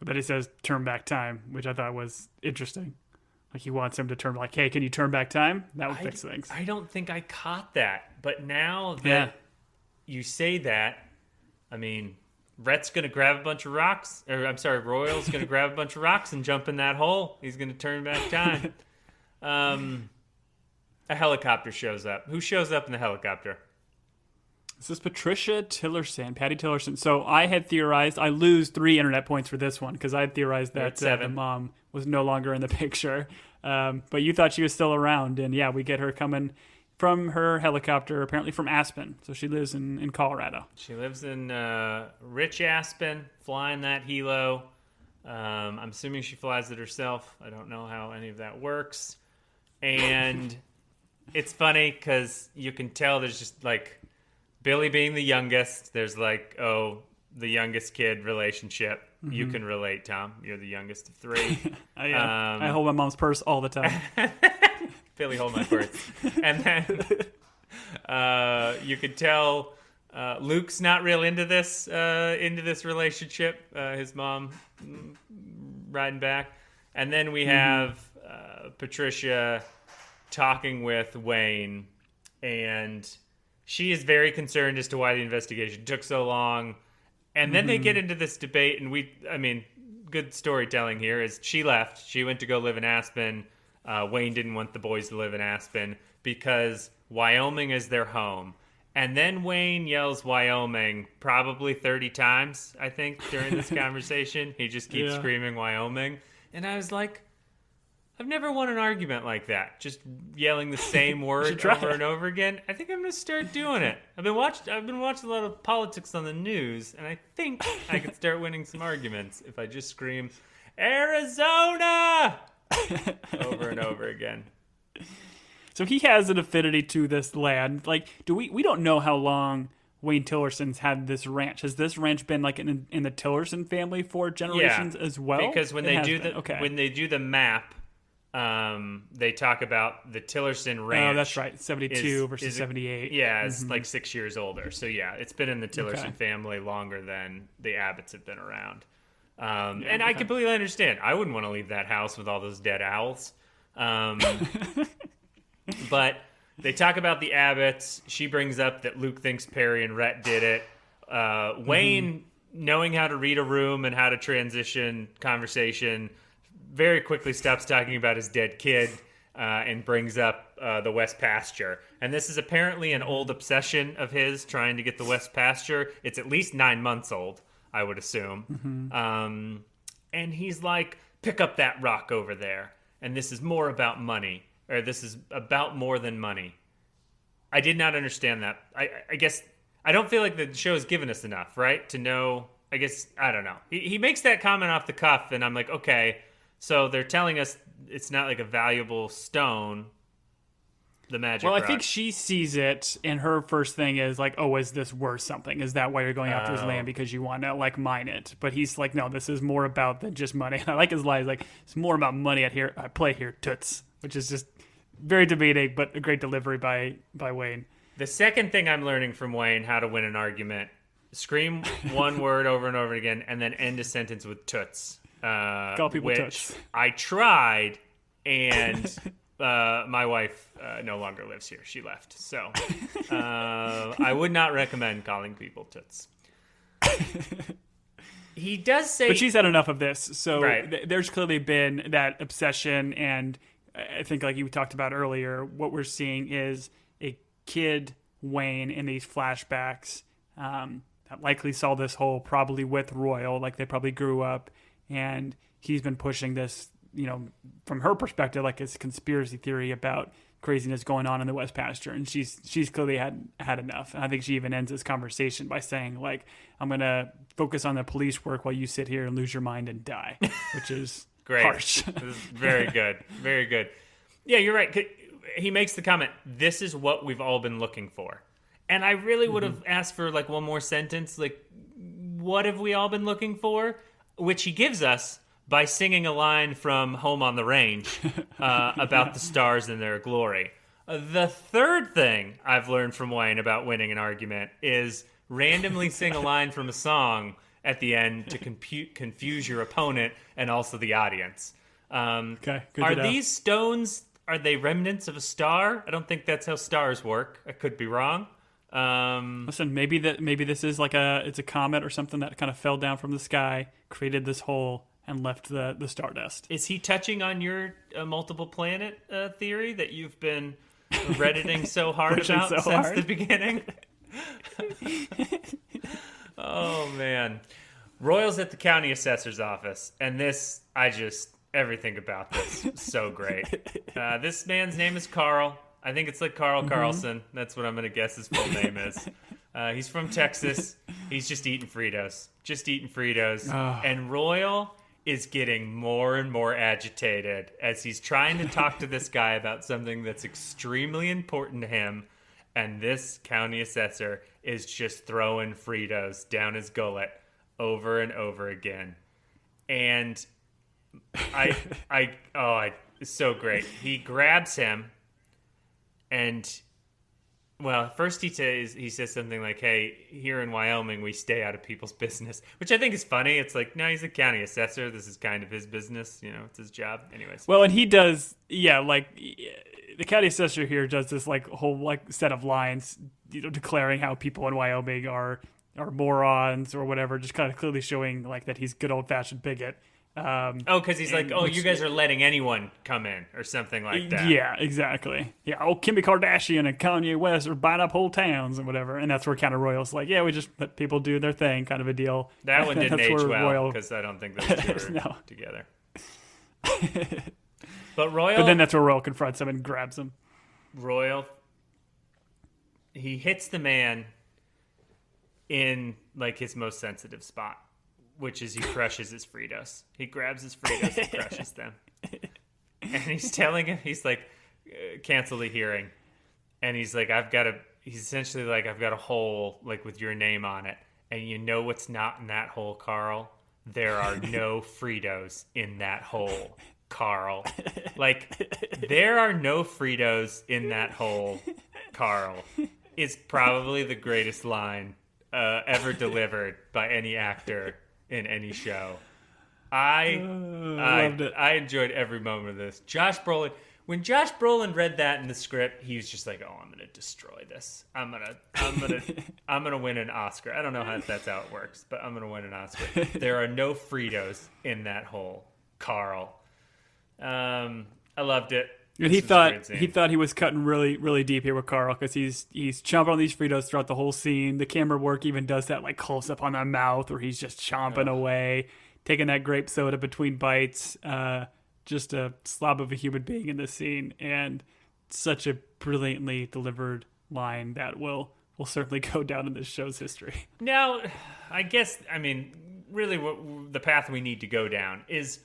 But he says, turn back time, which I thought was interesting. Like, he wants him to turn, like, hey, can you turn back time? That would fix things. I don't think I caught that. But now that you say that, I mean, Rhett's going to grab a bunch of rocks. Or, I'm sorry, Royal's going to grab a bunch of rocks and jump in that hole. He's going to turn back time. A helicopter shows up. Who shows up in the helicopter? This is Patricia Tillerson, Patty Tillerson. So I had theorized, I lose 3 internet points for this one because I had theorized that the mom was no longer in the picture. But you thought she was still around. And yeah, we get her coming from her helicopter, apparently from Aspen. So she lives in Colorado. She lives in rich Aspen, flying that helo. I'm assuming she flies it herself. I don't know how any of that works. And it's funny because you can tell there's just, like, Billy being the youngest, there's, like, the youngest kid relationship. You can relate, Tom. You're the youngest of 3. I hold my mom's purse all the time. Billy, hold my purse. And then you could tell Luke's not real into this relationship. His mom riding back. And then we have Patricia talking with Wayne, and she is very concerned as to why the investigation took so long. And then they get into this debate, and good storytelling here is she left. She went to go live in Aspen. Wayne didn't want the boys to live in Aspen because Wyoming is their home. And then Wayne yells Wyoming probably 30 times, I think, during this conversation. He just keeps screaming Wyoming. And I was like, I've never won an argument like that. Just yelling the same word over and over again. I think I'm going to start doing it. I've been watching a lot of politics on the news, and I think I could start winning some arguments if I just scream Arizona over and over again. So he has an affinity to this land. Like, we don't know how long Wayne Tillerson's had this ranch. Has this ranch been, like, in the Tillerson family for generations as well? Because when they do the map, They talk about the Tillerson Ranch. Oh, that's right. 72 versus 78. Yeah, it's like 6 years older. So, yeah, it's been in the Tillerson family longer than the Abbotts have been around. I completely understand. I wouldn't want to leave that house with all those dead owls. But they talk about the Abbotts. She brings up that Luke thinks Perry and Rhett did it. Wayne, knowing how to read a room and how to transition conversation, very quickly stops talking about his dead kid and brings up the West Pasture. And this is apparently an old obsession of his, trying to get the West Pasture. It's at least 9 months old, I would assume. And he's like, pick up that rock over there. And this is more about money. Or this is about more than money. I did not understand that. I guess I don't feel like the show has given us enough, right? To know, I guess, I don't know. He makes that comment off the cuff, and I'm like, okay, so they're telling us it's not like a valuable stone, the magic rock. I think she sees it, and her first thing is like, oh, is this worth something? Is that why you're going after his land, because you want to like mine it? But he's like, no, this is more about than just money. And I like his line. He's like, it's more about money I play here, toots, which is just very debating, but a great delivery by Wayne. The second thing I'm learning from Wayne, how to win an argument: scream one word over and over again, and then end a sentence with toots. Call people which toots. I tried, and my wife no longer lives here. She left, so I would not recommend calling people toots. He does say, but she's had enough of this. So right. There's clearly been that obsession, and I think, like you talked about earlier, what we're seeing is a kid Wayne in these flashbacks that likely saw this whole probably with Royal, like they probably grew up, and he's been pushing this, from her perspective, like it's a conspiracy theory about craziness going on in the West Pasture, and she's clearly had enough. And I think she even ends this conversation by saying, like, I'm gonna focus on the police work while you sit here and lose your mind and die, which is great. Harsh. Very good. Very good. Yeah, you're right. He makes the comment, this is what we've all been looking for. And I really would have asked for like one more sentence, like, what have we all been looking for? Which he gives us by singing a line from Home on the Range about the stars and their glory. The third thing I've learned from Wayne about winning an argument is randomly sing a line from a song at the end to confuse your opponent and also the audience. Okay, good are to know. these stones, are they remnants of a star? I don't think that's how stars work. I could be wrong. Listen, maybe this is like it's a comet or something that kind of fell down from the sky, created this hole, and left the stardust. Is he touching on your multiple planet theory that you've been redditing so hard about since the beginning? Oh, man. Royal's at the county assessor's office, and everything about this is so great. This man's name is Carl. I think it's like Carl Carlson. That's what I'm going to guess his full name is. He's from Texas. He's just eating Fritos. And Royal is getting more and more agitated as he's trying to talk to this guy about something that's extremely important to him. And this county assessor is just throwing Fritos down his gullet over and over again. And it's so great. He grabs him, and first he says something like, "Hey, here in Wyoming, we stay out of people's business," which I think is funny. It's like, no, he's a county assessor. This is kind of his business. It's his job. Anyways. Well, and he does, the county assessor here does this like whole like set of lines, declaring how people in Wyoming are morons or whatever, just kind of clearly showing like that he's good old fashioned bigot. Because he's like, you guys are letting anyone come in or something like that. Yeah, exactly. Yeah, Kim Kardashian and Kanye West are buying up whole towns and whatever. And that's where kind of Royal's like, yeah, we just let people do their thing, kind of a deal. That one didn't age well because I don't think those two are together. But then that's where Royal confronts him and grabs him. Royal, he hits the man in like his most sensitive spot, which is he crushes his Fritos. He grabs his Fritos and crushes them. And he's telling him, he's like, cancel the hearing. And he's like, he's essentially like, I've got a hole like with your name on it. And you know what's not in that hole, Carl? There are no Fritos in that hole. Carl. Like, there are no Fritos in that hole, Carl. Is probably the greatest line ever delivered by any actor in any show. Loved it. I enjoyed every moment of this. Josh Brolin, when Josh Brolin read that in the script, he was just like, "Oh, I'm gonna destroy this. I'm gonna win an Oscar." I don't know how that's how it works, but I'm gonna win an Oscar. There are no Fritos in that hole, Carl. I loved it. And he thought he was cutting really, really deep here with Carl, because he's chomping on these Fritos throughout the whole scene. The camera work even does that like close up on the mouth where he's just chomping away, taking that grape soda between bites. Just a slob of a human being in this scene, and such a brilliantly delivered line that will certainly go down in this show's history. Now, I mean, really what the path we need to go down is,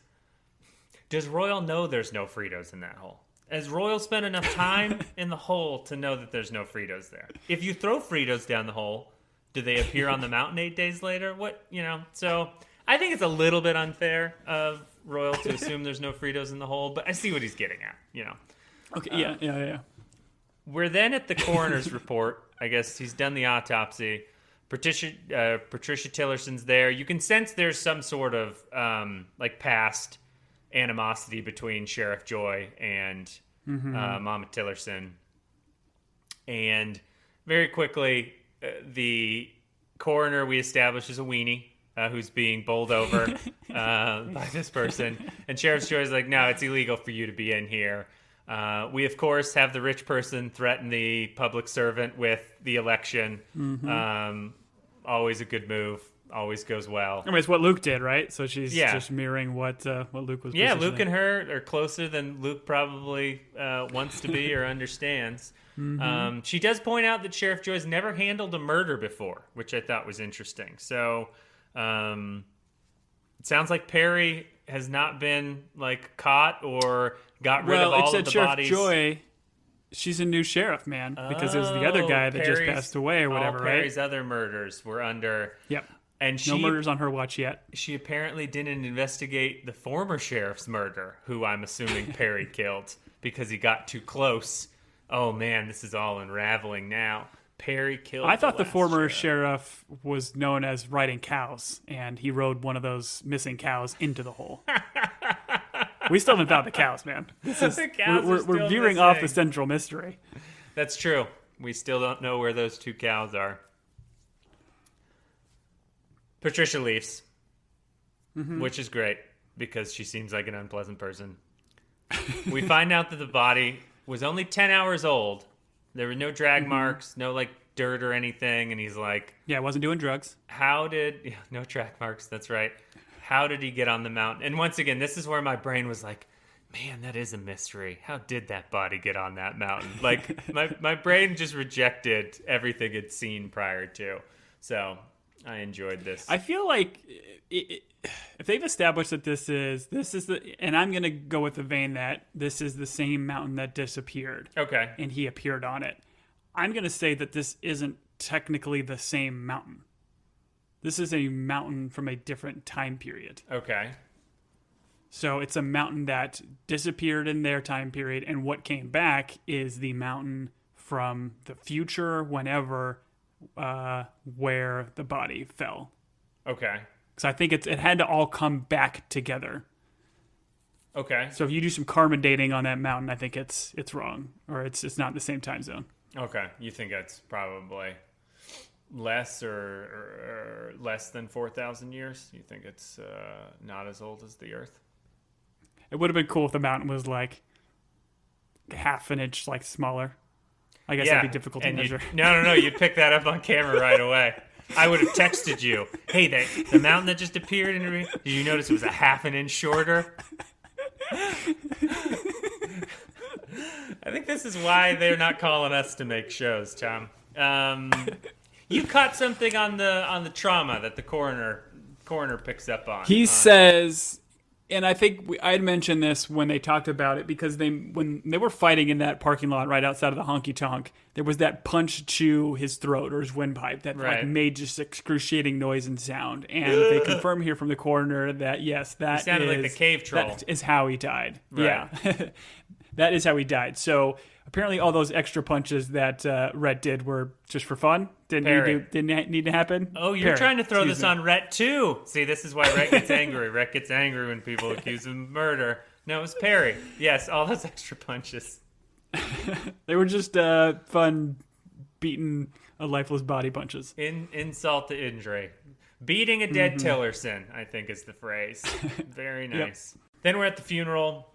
does Royal know there's no Fritos in that hole? Has Royal spent enough time in the hole to know that there's no Fritos there? If you throw Fritos down the hole, do they appear on the mountain 8 days later? So I think it's a little bit unfair of Royal to assume there's no Fritos in the hole, but I see what he's getting at, Okay, yeah. We're then at the coroner's report. I guess he's done the autopsy. Patricia Tillerson's there. You can sense there's some sort of past animosity between Sheriff Joy and Mama Tillerson. And very quickly, the coroner we establish is a weenie who's being bowled over by this person. And Sheriff Joy's like, no, it's illegal for you to be in here. We, of course, have the rich person threaten the public servant with the election. Always a good move. Always goes well. I mean, it's what Luke did, right? So she's just mirroring what Luke was. Yeah, Luke and her are closer than Luke probably wants to be or understands. She does point out that Sheriff Joy's never handled a murder before, which I thought was interesting. So it sounds like Perry has not been caught or got rid of all of the Sheriff bodies. Joy, she's a new sheriff, man, because it was the other guy that just passed away or whatever, all right? Perry's other murders were under. Yep. And no murders on her watch yet. She apparently didn't investigate the former sheriff's murder, who I'm assuming Perry killed because he got too close. Oh man, this is all unraveling now. Perry killed. I thought the former sheriff was known as riding cows, and he rode one of those missing cows into the hole. We still haven't found the cows, man. We're veering off the central mystery. That's true. We still don't know where those two cows are. Patricia leaves, which is great because she seems like an unpleasant person. We find out that the body was only 10 hours old. There were no drag marks, no dirt or anything. And he's like, yeah, wasn't doing drugs. No drag marks. That's right. How did he get on the mountain? And once again, this is where my brain was like, man, that is a mystery. How did that body get on that mountain? My brain just rejected everything it's seen prior to. So I enjoyed this. I feel like if they've established that this is and I'm going to go with the vein that this is the same mountain that disappeared. Okay. And he appeared on it. I'm going to say that this isn't technically the same mountain. This is a mountain from a different time period. Okay. So it's a mountain that disappeared in their time period, and what came back is the mountain from the future, whenever where the body fell. Okay. Because I think it had to all come back together. Okay. So if you do some karma dating on that mountain, I think it's wrong, or it's not the same time zone. Okay. You think that's probably less or less than 4,000 years? You think it's not as old as the Earth? It would have been cool if the mountain was half an inch smaller. I guess that'd be difficult to measure. No. You'd pick that up on camera right away. I would have texted you, hey, the mountain that just appeared in your... Did you notice it was a half an inch shorter? I think this is why they're not calling us to make shows, Tom. You caught something on the trauma that the coroner picks up on. He says And I think I had mentioned this when they talked about it, because when they were fighting in that parking lot right outside of the honky tonk, there was that punch to his throat or his windpipe that like made just excruciating noise and sound. And they confirm here from the coroner that yes, that sounded like the cave troll. That is how he died. Right. Yeah, that is how he died. So apparently, all those extra punches that Rhett did were just for fun. Didn't need to happen. Oh, you're trying to throw this on Rhett too. See, this is why Rhett gets angry. Rhett gets angry when people accuse him of murder. No, it was Perry. Yes, all those extra punches. They were just fun, beating a lifeless body punches. Insult to injury. Beating a dead Tillerson, I think is the phrase. Very nice. Yep. Then we're at the funeral.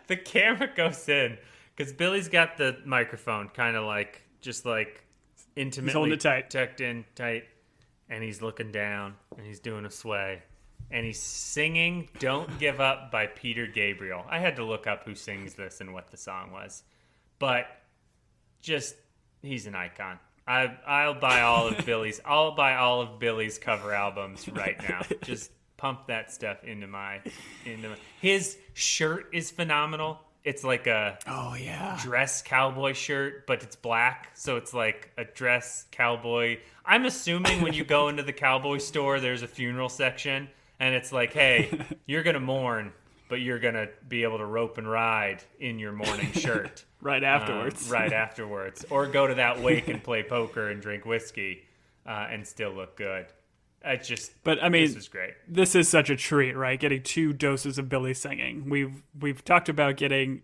The camera goes in because Billy's got the microphone kind of like just like intimately he's holding it tight. Tucked in tight, and he's looking down and he's doing a sway and he's singing "Don't Give Up" by Peter Gabriel. I had to look up who sings this and what the song was, but just he's an icon. I'll buy all of Billy's. I'll buy all of Billy's cover albums right now. Just pump that stuff into my. His shirt is phenomenal. It's like a dress cowboy shirt, but it's black, so it's like a dress cowboy. I'm assuming when you go into the cowboy store, there's a funeral section, and it's like, hey, you're gonna mourn, but you're gonna be able to rope and ride in your mourning shirt right afterwards. Or go to that wake and play poker and drink whiskey and still look good. But I mean, this is great. This is such a treat, right? Getting 2 doses of Billy singing. We've talked about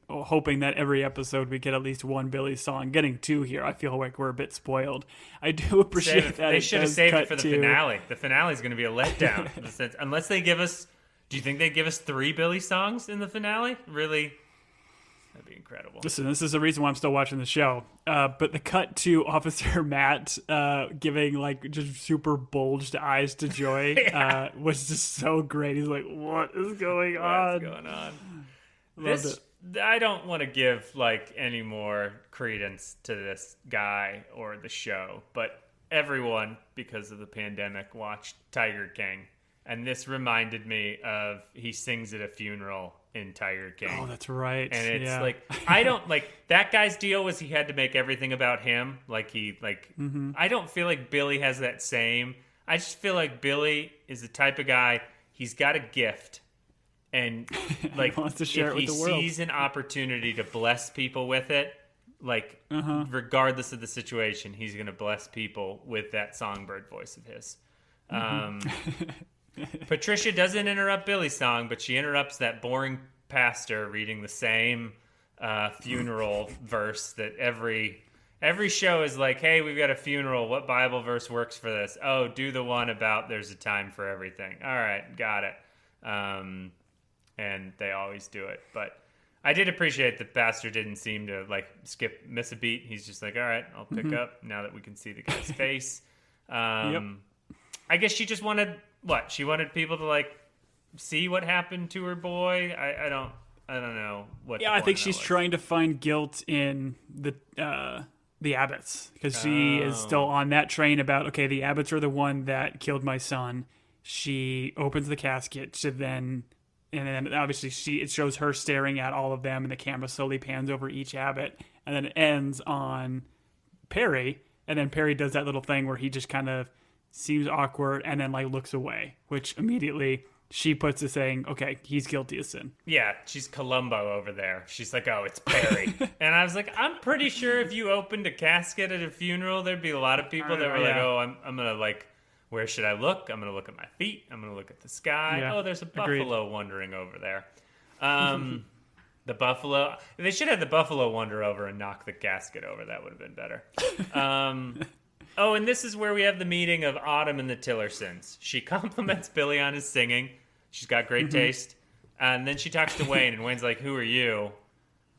hoping that every episode we get at least 1 Billy song. Getting 2 here, I feel like we're a bit spoiled. I do appreciate that. They should have saved it for the finale. The finale is going to be a letdown, unless they give us. Do you think they give us 3 Billy songs in the finale? Really? That'd be incredible. Listen, this is the reason why I'm still watching the show. But the cut to Officer Matt giving like just super bulged eyes to Joy was just so great. He's like, "What is going on? What's going on?" I don't want to give like any more credence to this guy or the show, but everyone, because of the pandemic, watched Tiger King, and this reminded me of he sings at a funeral in Tiger King. Oh, that's right. And it's like, I don't like that guy's deal was he had to make everything about him. Like I don't feel like Billy has that same. I just feel like Billy is the type of guy, he's got a gift, and like he wants to share it with the world. If he sees an opportunity to bless people with it, like regardless of the situation, he's going to bless people with that songbird voice of his. Patricia doesn't interrupt Billy's song, but she interrupts that boring pastor reading the same funeral verse that every show is like, hey, we've got a funeral. What Bible verse works for this? Oh, do the one about there's a time for everything. All right, got it. And they always do it. But I did appreciate the pastor didn't seem to like miss a beat. He's just like, all right, I'll pick up now that we can see the guy's face. I guess she just wanted what? She wanted people to like see what happened to her boy. I don't know what. Yeah, I think she's trying to find guilt in the Abbotts, because she is still on that train about, okay, the Abbotts are the one that killed my son. She opens the casket to then obviously it shows her staring at all of them, and the camera slowly pans over each Abbott, and then it ends on Perry, and then Perry does that little thing where he just kind of seems awkward and then like looks away, which immediately she puts to saying, okay, he's guilty of sin. Yeah, she's Columbo over there. She's like, oh, it's Perry. And I was like, I'm pretty sure if you opened a casket at a funeral, there'd be a lot of people that were like, oh, I'm going to like, where should I look? I'm going to look at my feet. I'm going to look at the sky. Yeah, oh, there's a buffalo wandering over there. The buffalo. They should have the buffalo wander over and knock the casket over. That would have been better. Oh, and this is where we have the meeting of Autumn and the Tillersons. She compliments Billy on his singing. She's got great taste. And then she talks to Wayne, and Wayne's like, who are you?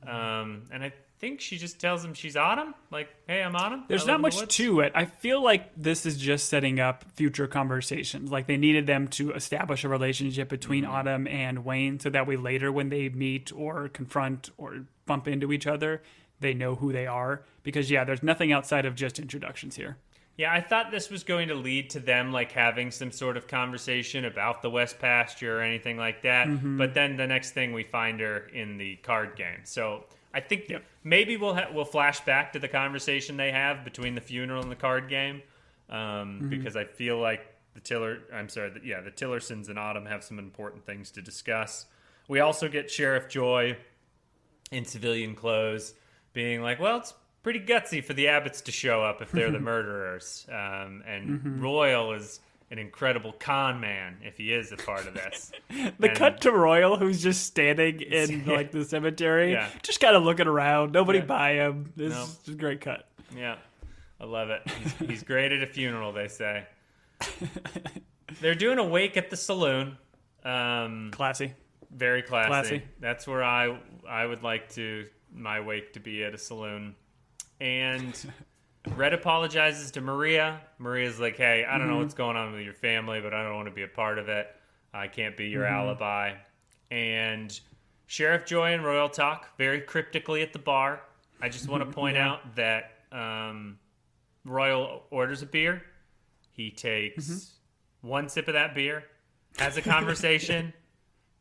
And I think she just tells him she's Autumn. Like, hey, I'm Autumn. There's not much to it. I feel like this is just setting up future conversations. Like, they needed them to establish a relationship between Autumn and Wayne, so that way later when they meet or confront or bump into each other, they know who they are. Because, yeah, there's nothing outside of just introductions here. Yeah, I thought this was going to lead to them like having some sort of conversation about the West Pasture or anything like that. But then the next thing we find her in the card game. So I think maybe we'll flash back to the conversation they have between the funeral and the card game, because I feel like the Tillersons and Autumn have some important things to discuss. We also get Sheriff Joy in civilian clothes being like, well, it's pretty gutsy for the Abbotts to show up if they're the murderers. And Royal is an incredible con man if he is a part of this. Cut to Royal, who's just standing in like the cemetery, just kind of looking around. Nobody by him. This is a great cut. Yeah, I love it. He's great at a funeral, they say. They're doing a wake at the saloon. Classy. Very classy. That's where I would like my wake to be, at a saloon. And Red apologizes to Maria. Maria's like, hey, I don't know what's going on with your family, but I don't want to be a part of it. I can't be your alibi. And Sheriff Joy and Royal talk very cryptically at the bar. I just want to point out that Royal orders a beer. He takes one sip of that beer, has a conversation,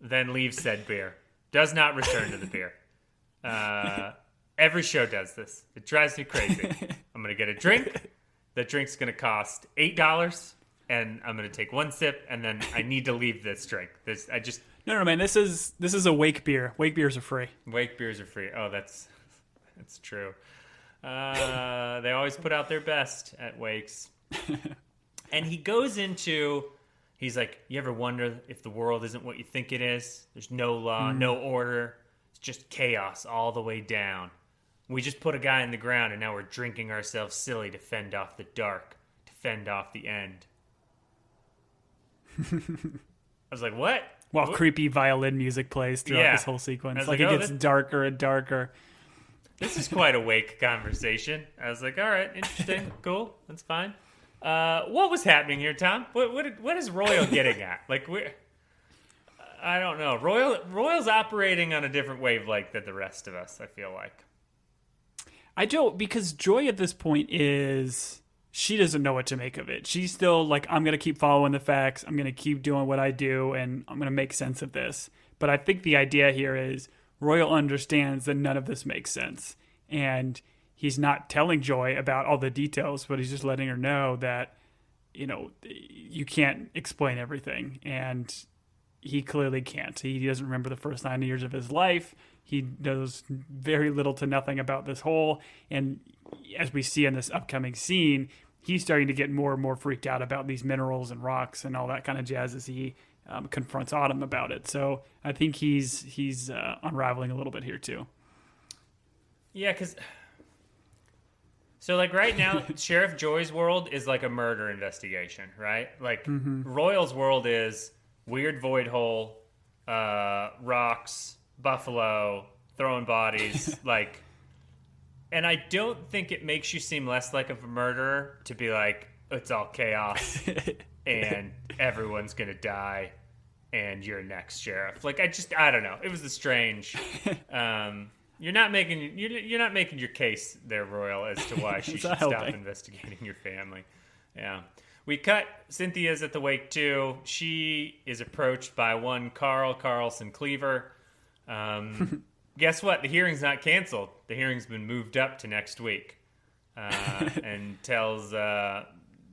then leaves said beer. Does not return to the beer. Every show does this. It drives me crazy. I'm going to get a drink. The drink's going to cost $8, and I'm going to take one sip, and then I need to leave this drink. No, man. This is a wake beer. Wake beers are free. Wake beers are free. Oh, that's true. They always put out their best at wakes. And he goes into, he's like, you ever wonder if the world isn't what you think it is? There's no law, no order. It's just chaos all the way down. We just put a guy in the ground, and now we're drinking ourselves silly to fend off the dark, to fend off the end. I was like, what? While creepy violin music plays throughout this whole sequence. Like, it gets darker and darker. This is quite a wake conversation. I was like, all right, interesting, cool, that's fine. What was happening here, Tom? What is Royal getting at? Like, I don't know. Royal's operating on a different wavelength than the rest of us, I feel like. I don't, because Joy at this point she doesn't know what to make of it. She's still like, I'm going to keep following the facts. I'm going to keep doing what I do, and I'm going to make sense of this. But I think the idea here is Royal understands that none of this makes sense. And he's not telling Joy about all the details, but he's just letting her know that, you can't explain everything. And he clearly can't. He doesn't remember the first 9 years of his life. He knows very little to nothing about this whole. And as we see in this upcoming scene, he's starting to get more and more freaked out about these minerals and rocks and all that kind of jazz as he confronts Autumn about it. So I think he's unraveling a little bit here too. Yeah, because... So, like, right now, Sheriff Joy's world is like a murder investigation, right? Like, Royal's world is weird void hole, rocks, buffalo, throwing bodies, like... And I don't think it makes you seem less like a murderer to be like, it's all chaos, and everyone's gonna die, and you're next, Sheriff. Like, I don't know. It was a strange... You're not making your case there, Royal, as to why she should stop investigating your family. Yeah. We cut. Cynthia's at the wake too. She is approached by one Carlson Cleaver. Guess what? The hearing's not canceled. The hearing's been moved up to next week. And tells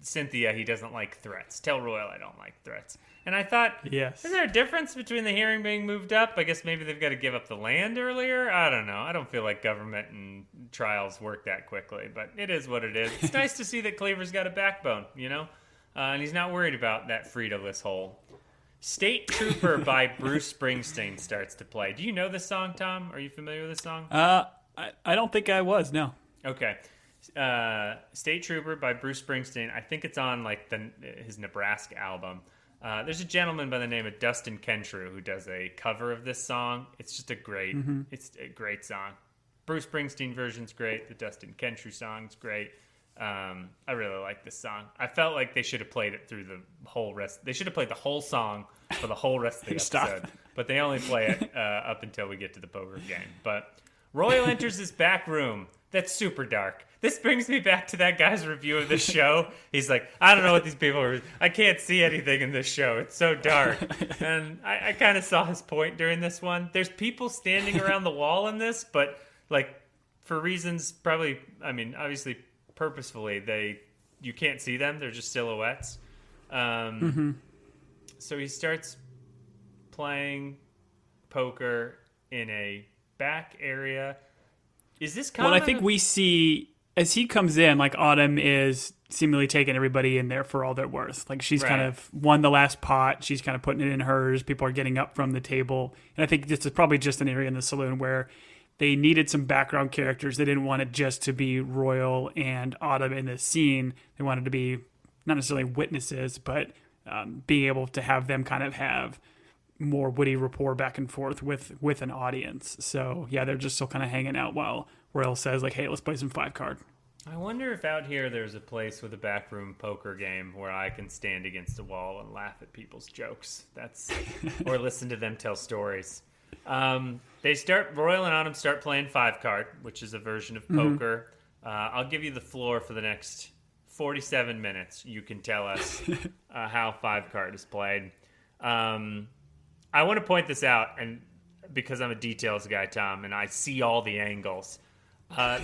Cynthia he doesn't like threats. Tell Royal I don't like threats. And I thought, yes. Is there a difference between the hearing being moved up? I guess maybe they've got to give up the land earlier. I don't know. I don't feel like government and trials work that quickly, but it is what it is. It's nice to see that Cleaver's got a backbone, and he's not worried about that Frida-less hole. State Trooper by Bruce Springsteen starts to play. Do you know this song, Tom? Are you familiar with this song? I don't think I was, no. Okay. State Trooper by Bruce Springsteen. I think it's on like his Nebraska album. There's a gentleman by the name of Dustin Kentrew who does a cover of this song. It's just it's a great song. Bruce Springsteen version's great. The Dustin Kentrew song's great. I really like this song. I felt like they should have played it through the whole rest. They should have played the whole song for the whole rest of the episode. But they only play it up until we get to the poker game. But Royal enters this back room That's super dark. This brings me back to that guy's review of the show. He's like, I don't know what these people are. I can't see anything in this show. It's so dark. And I kind of saw his point during this one. There's people standing around the wall in this, but like for reasons probably, I mean, obviously purposefully, you can't see them. They're just silhouettes. So he starts playing poker in a back area. Is this common? Well, I think we see as he comes in, like Autumn is seemingly taking everybody in there for all they're worth. Like she's kind of won the last pot. She's kind of putting it in hers. People are getting up from the table. And I think this is probably just an area in the saloon where they needed some background characters. They didn't want it just to be Royal and Autumn in this scene. They wanted to be not necessarily witnesses, but being able to have them kind of have more witty rapport back and forth with an audience. So yeah, they're just still kind of hanging out while Royal says like, hey, let's play some 5-card. I wonder if out here there's a place with a backroom poker game where I can stand against a wall and laugh at people's jokes. Or listen to them tell stories. Royal and Autumn start playing 5-card, which is a version of poker. I'll give you the floor for the next 47 minutes. You can tell us how 5-card is played. I want to point this out, and because I'm a details guy, Tom, and I see all the angles.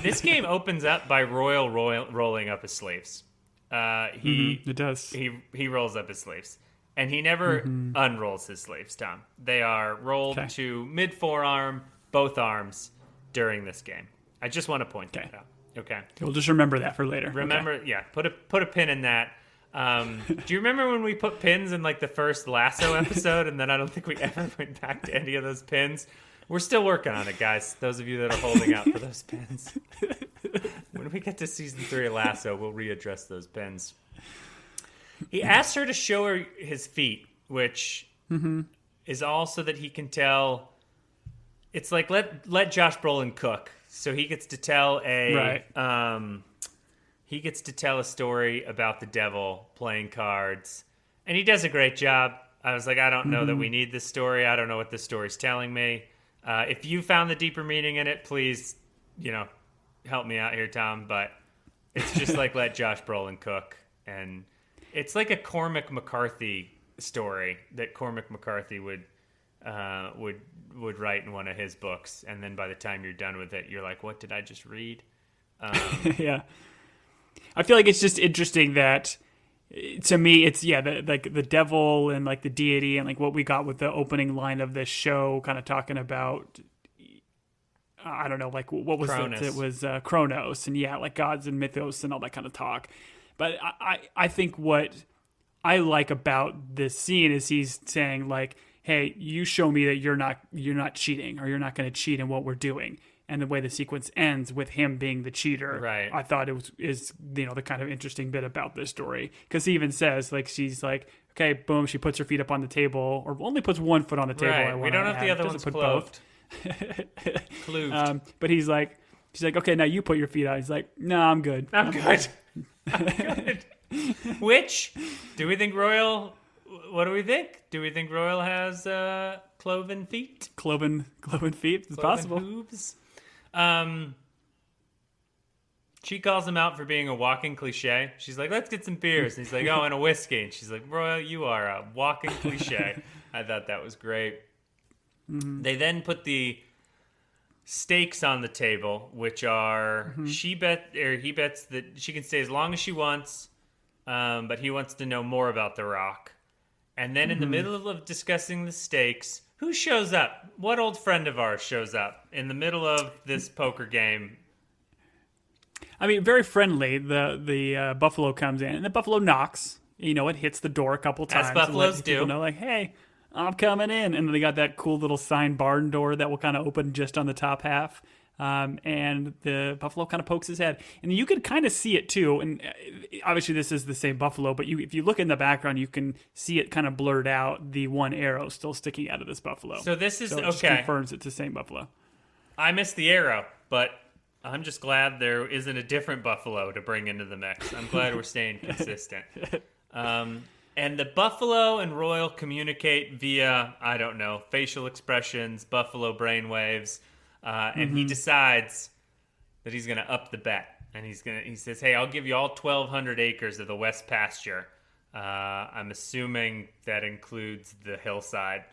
This game opens up by Royal rolling up his sleeves. It does. He rolls up his sleeves, and he never unrolls his sleeves, Tom. They are rolled to mid-forearm, both arms, during this game. I just want to point that out. Okay. We'll just remember that for later. Put a pin in that. Do you remember when we put pins in like the first Lasso episode, and then I don't think we ever went back to any of those pins? We're still working on it, guys. Those of you that are holding out for those pins. When we get to season 3 of Lasso, we'll readdress those pins. He asks her to show her his feet, which is all so that he can tell. It's like let Josh Brolin cook, so he gets to tell he gets to tell a story about the devil playing cards, and he does a great job. I was like, I don't know that we need this story. I don't know what this story's telling me. If you found the deeper meaning in it, please, help me out here, Tom. But it's just like let Josh Brolin cook, and it's like a Cormac McCarthy story that Cormac McCarthy would write in one of his books, and then by the time you're done with it, you're like, what did I just read? Yeah. I feel like it's just interesting that, to me, it's the devil and like the deity and like what we got with the opening line of this show, kind of talking about, I don't know, like what was Cronus. It was Kronos and like gods and mythos and all that kind of talk. But I think what I like about this scene is he's saying like, hey, you show me that you're not cheating, or you're not going to cheat in what we're doing. And the way the sequence ends with him being the cheater, right. I thought is the kind of interesting bit about this story. Because he even says, like, she's like, okay, boom, she puts her feet up on the table, or only puts one foot on the table. Right. We don't know if the other one's clothed. But she's like, okay, now you put your feet out. He's like, no, I'm good. I'm good. I'm good. Which, do we think Royal, what do we think? Do we think Royal has cloven feet? Cloven feet? It's possible. Hooves? She calls him out for being a walking cliche. She's like, let's get some beers. And he's like, oh, and a whiskey. And she's like, Royal, you are a walking cliche. I thought that was great. They then put the stakes on the table, which are he bets that she can stay as long as she wants, but he wants to know more about the rock. And then in the middle of discussing the stakes, who shows up? What old friend of ours shows up in the middle of this poker game? I mean, very friendly. The buffalo comes in, and the buffalo knocks. It hits the door a couple times. As buffaloes do. People know, like, hey, I'm coming in. And then they got that cool little signed barn door that will kind of open just on the top half. And the buffalo kind of pokes his head. And you can kind of see it, too. And obviously, this is the same buffalo. But if you look in the background, you can see it kind of blurred out, the one arrow still sticking out of this buffalo. So this is, it just confirms it's the same buffalo. I missed the arrow, but I'm just glad there isn't a different buffalo to bring into the mix. I'm glad we're staying consistent. And the buffalo and Royal communicate via, I don't know, facial expressions, buffalo brainwaves. And he decides that he's going to up the bet. And he says, hey, I'll give you all 1,200 acres of the West Pasture. I'm assuming that includes the hillside.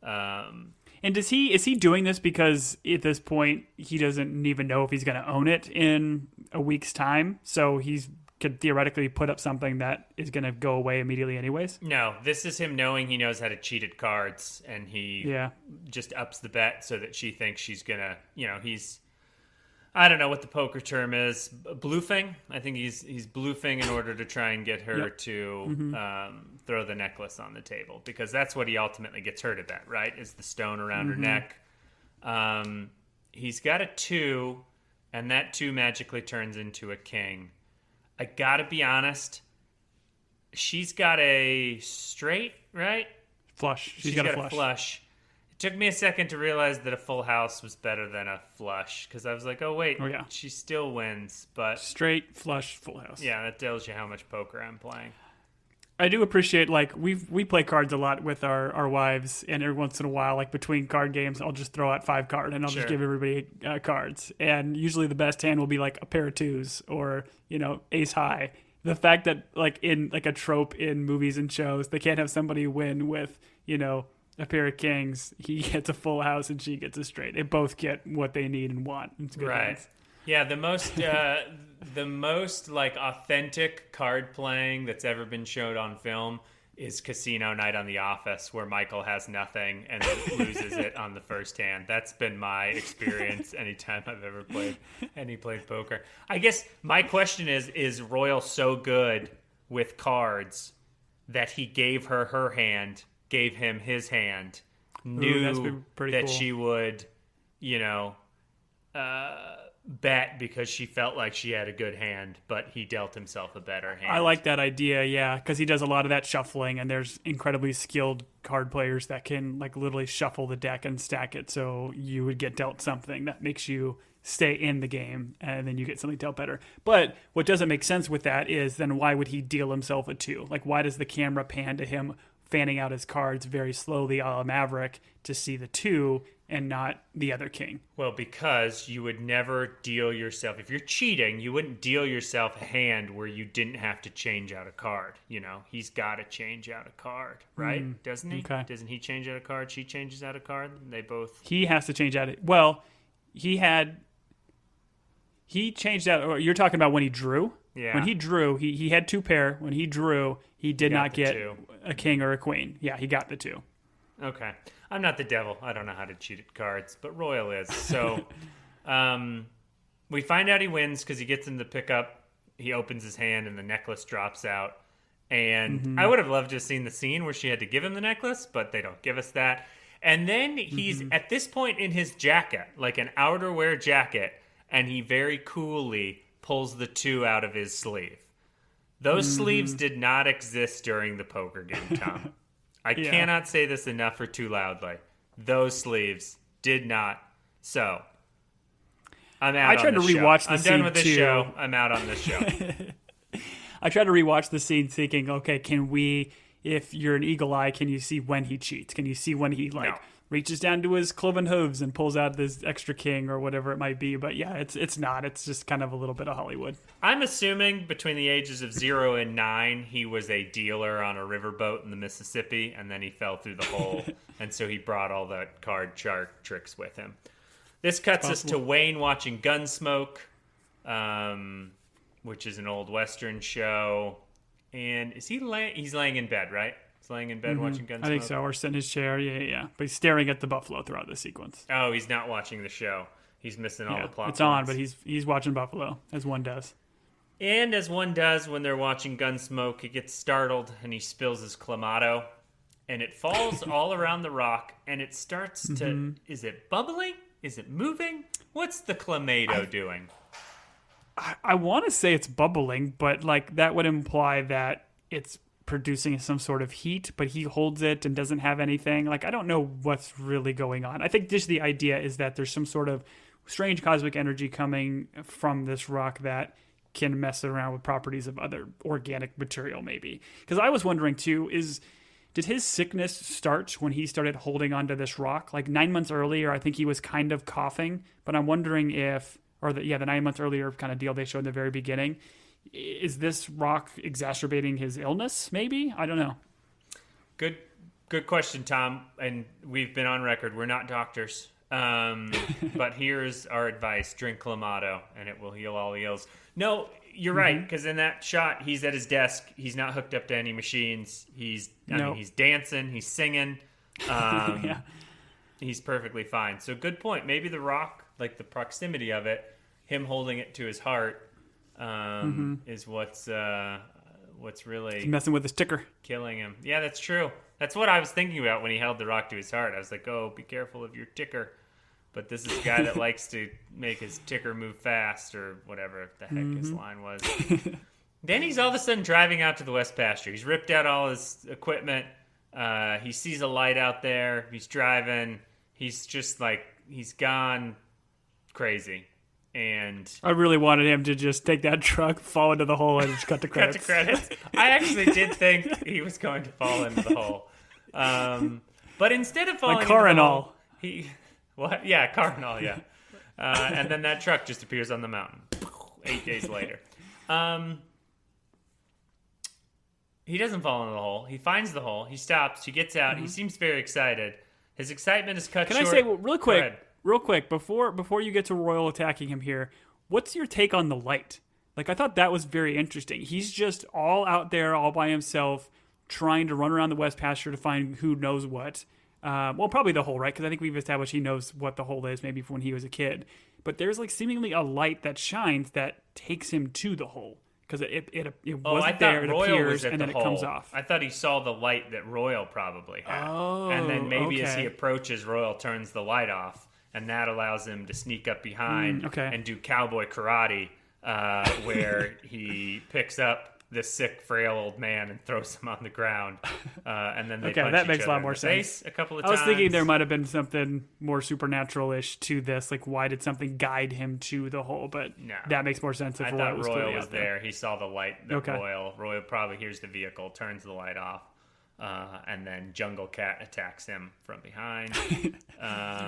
And is he doing this because at this point he doesn't even know if he's going to own it in a week's time? So he's could theoretically put up something that is going to go away immediately anyways? No, this is him knowing he knows how to cheat at cards, and he just ups the bet so that she thinks she's going to, he's, I don't know what the poker term is, bluffing. I think he's bluffing in order to try and get her to throw the necklace on the table, because that's what he ultimately gets her to bet, right? Is the stone around her neck. He's got a 2, and that 2 magically turns into a king. I gotta be honest, she's got a straight, right? Flush. She's got a flush. It took me a second to realize that a full house was better than a flush, because I was like, oh wait, she still wins, but straight, flush, full house. Yeah, that tells you how much poker I'm playing. I do appreciate, like, we play cards a lot with our wives, and every once in a while, like, between card games, I'll just throw out 5 cards, and I'll just give everybody cards. And usually the best hand will be, like, a pair of 2s or, ace high. The fact that, like, in, like, a trope in movies and shows, they can't have somebody win with, a pair of kings. He gets a full house and she gets a straight. They both get what they need and want. It's good. Right. Hands. Yeah, the most like authentic card playing that's ever been showed on film is Casino Night on The Office, where Michael has nothing and loses it on the first hand. That's been my experience anytime I've ever played poker. I guess my question is Royal so good with cards that he gave her her hand, gave him his hand, knew that she would, bet because she felt like she had a good hand, but he dealt himself a better hand. I like that idea, yeah, because he does a lot of that shuffling, and there's incredibly skilled card players that can, like, literally shuffle the deck and stack it, so you would get dealt something that makes you stay in the game, and then you get something dealt better. But what doesn't make sense with that is then why would he deal himself a 2? Like, why does the camera pan to him fanning out his cards very slowly a la Maverick to see the 2 and not the other king? Well, because you would never deal yourself, if you're cheating, you wouldn't deal yourself a hand where you didn't have to change out a card. He's got to change out a card, right? Doesn't he? Okay. Doesn't he change out a card? She changes out a card. They both. He has to change out. Well, he changed out. Or you're talking about when he drew. Yeah. When he drew, he had 2 pair. When he drew, he did not get a king or a queen. Yeah, he got the 2. Okay. I'm not the devil. I don't know how to cheat at cards, but Royal is. So we find out he wins because he gets him to pick up. He opens his hand and the necklace drops out. And I would have loved to have seen the scene where she had to give him the necklace, but they don't give us that. And then he's at this point in his jacket, like an outerwear jacket, and he very coolly pulls the 2 out of his sleeve. Those sleeves did not exist during the poker game, Tom. I cannot say this enough or too loudly. Those sleeves did not. So, I'm out. I tried to rewatch the scene. I'm done with this show. I'm out on this show. I tried to rewatch the scene thinking, okay, can we, if you're an eagle eye, can you see when he cheats? Can you see when he, reaches down to his cloven hooves and pulls out this extra king or whatever it might be? But yeah, it's not. It's just kind of a little bit of Hollywood. I'm assuming between the ages of 0 and 9, he was a dealer on a riverboat in the Mississippi, and then he fell through the hole, and so he brought all the card shark tricks with him. This cuts us to Wayne watching Gunsmoke, which is an old Western show. And is he's laying in bed, right? He's laying in bed watching Gunsmoke? I think so, or sitting in his chair, yeah. But he's staring at the buffalo throughout the sequence. Oh, he's not watching the show. He's missing all the plot It's on, but he's watching buffalo, as one does. And as one does when they're watching Gunsmoke, he gets startled and he spills his Clamato. And it falls all around the rock, and it starts to... Is it bubbling? Is it moving? What's the Clamato doing? I want to say it's bubbling, but like that would imply that it's producing some sort of heat, but he holds it and doesn't have anything. Like, I don't know what's really going on. I think just the idea is that there's some sort of strange cosmic energy coming from this rock that can mess around with properties of other organic material, maybe. Because I was wondering too, did his sickness start when he started holding onto this rock? Like 9 months earlier, I think he was kind of coughing, but I'm wondering if, or the 9 months earlier kind of deal they showed in the very beginning. Is this Rock exacerbating his illness? Maybe, I don't know. Good question, Tom. And we've been on record. We're not doctors. But here's our advice. Drink Clamato, and it will heal all the ills. No, you're right, because in that shot, he's at his desk. He's not hooked up to any machines. He's dancing. He's singing. He's perfectly fine. So good point. Maybe the Rock, like the proximity of it, him holding it to his heart, is what's really He's messing with his ticker, killing him. Yeah, that's true. That's what I was thinking about when he held the Rock to his heart. I was like, oh, be careful of your ticker. But this is a guy that likes to make his ticker move fast, or whatever the heck his line was. Then he's all of a sudden driving out to the West Pasture. He's ripped out all his equipment. He sees a light out there. He's driving. He's just like, he's gone crazy. And I really wanted him to just take that truck, fall into the hole, and just cut to credits. I actually did think he was going to fall into the hole. But instead of falling like car into and the all. hole, what? Yeah, car and all, yeah. And then that truck just appears on the mountain 8 days later. He doesn't fall into the hole. He finds the hole. He stops. He gets out. He seems very excited. His excitement is cut short. Can I say, real quick, before you get to Royal attacking him here, what's your take on the light? Like, I thought that was very interesting. He's just all out there, all by himself, trying to run around the West Pasture to find who knows what. Well, probably the hole, right? Because I think we've established he knows what the hole is, maybe from when he was a kid. But there's like seemingly a light that shines that takes him to the hole. Because it wasn't there, it appears, and then it comes off. I thought he saw the light that Royal probably had. And then maybe as he approaches, Royal turns the light off, and that allows him to sneak up behind and do cowboy karate, where he picks up this sick, frail old man and throws him on the ground. And then they punch that each makes a other lot in more the sense. face a couple of times. I was thinking there might have been something more supernatural-ish to this. Like, why did something guide him to the hole? But that makes more sense if Royal was Royal was there. He saw the light that Royal probably hears the vehicle, turns the light off, and then Jungle Cat attacks him from behind.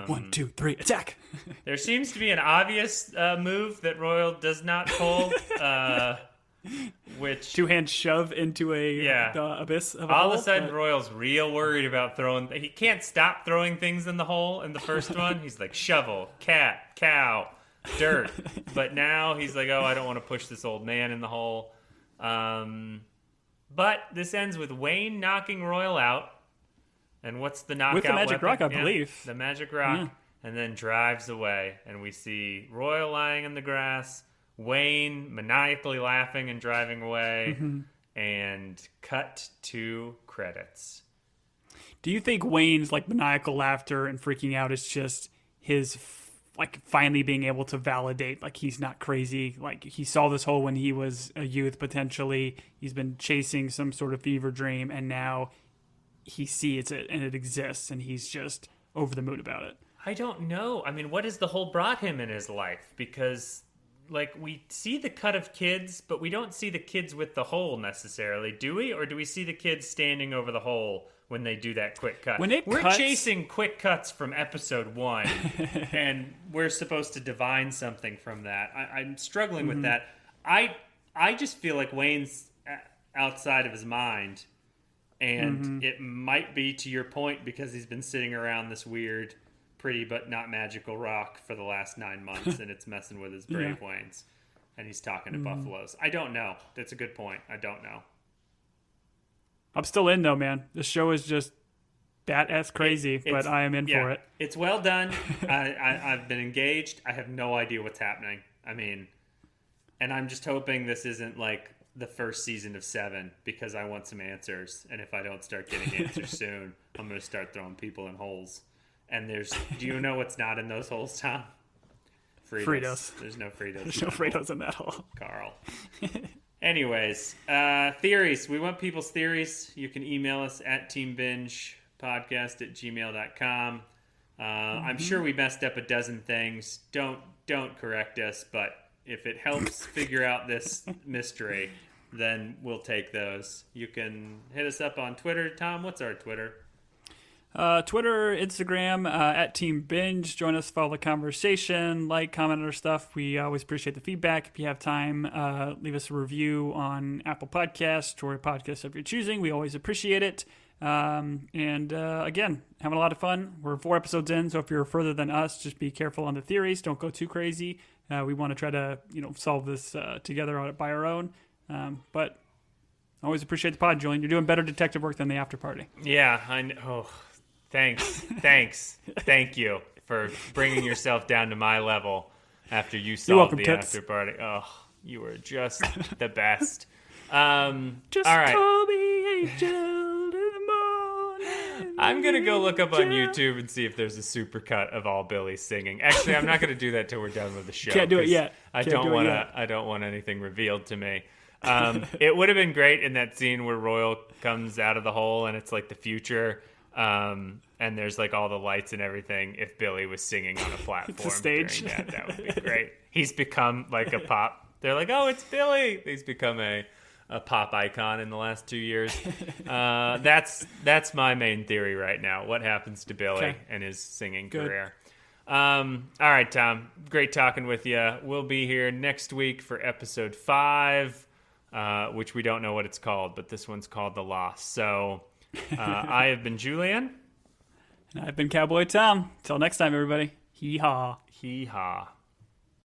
1, 2, 3, attack! There seems to be an obvious move that Royal does not pull. Which 2-hand shove into the abyss of a hole. All of a sudden, Royal's real worried about throwing. He can't stop throwing things in the hole in the first one. He's like, shovel, cat, cow, dirt. But now he's like, oh, I don't want to push this old man in the hole. But this ends with Wayne knocking Royal out. And what's the knockout with the magic weapon? rock, I believe. The magic rock. And then drives away. And we see Royal lying in the grass, Wayne maniacally laughing and driving away, and cut to credits. Do you think Wayne's like maniacal laughter and freaking out is just his like finally being able to validate like he's not crazy? Like, he saw this hole when he was a youth potentially. He's been chasing some sort of fever dream, and now he sees it and it exists, and he's just over the moon about it. I don't know. I mean, what has the hole brought him in his life? Because like, we see the cut of kids, but we don't see the kids with the hole necessarily, do we? Or do we see the kids standing over the hole when they do that quick cut? We're chasing quick cuts from episode 1, and we're supposed to divine something from that. I'm struggling with that. I just feel like Wayne's outside of his mind, and it might be, to your point, because he's been sitting around this weird, pretty but not magical rock for the last 9 months, and it's messing with his brave Waynes, and he's talking to buffaloes. I don't know. That's a good point. I don't know. I'm still in though, man. This show is just badass crazy, but I am in for it. It's well done. I've been engaged. I have no idea what's happening. I mean, and I'm just hoping this isn't like the first season of 7, because I want some answers, and if I don't start getting answers soon, I'm going to start throwing people in holes. And do you know what's not in those holes, Tom? Fritos. There's no Fritos. There's no Fritos in that hole. Carl. Anyways, theories. We want people's theories. You can email us at teambingepodcast@gmail.com. I'm sure we messed up a dozen things. Don't correct us, but if it helps figure out this mystery, then we'll take those. You can hit us up on Twitter. Tom, what's our Twitter? Twitter, Instagram, at Team Binge. Join us, follow the conversation, like, comment on our stuff. We always appreciate the feedback. If you have time, leave us a review on Apple Podcasts or a podcast of your choosing. We always appreciate it. Again, having a lot of fun. We're 4 episodes in, so if you're further than us, just be careful on the theories. Don't go too crazy. We want to try to, solve this together by our own. But always appreciate the pod, Julian. You're doing better detective work than the after party. Yeah, I know. Oh, thanks. Thank you for bringing yourself down to my level after you solved the after party. Oh, you were just the best. Just all right. call me Angel in the morning. I'm going to go look up on YouTube and see if there's a supercut of all Billy singing. Actually, I'm not going to do that till we're done with the show. Can't do it yet. I don't want anything revealed to me. It would have been great in that scene where Royal comes out of the hole and it's like the future, and there's like all the lights and everything. If Billy was singing on a platform, it's a stage. That would be great. He's become like a pop. They're like, oh, it's Billy. He's become a pop icon in the last 2 years. That's my main theory right now. What happens to Billy and his singing career? All right, Tom. Great talking with you. We'll be here next week for episode 5. Which we don't know what it's called, but this one's called The Loss. So I have been Julian. And I've been Cowboy Tom. Till next time, everybody. Hee-haw. Hee-haw.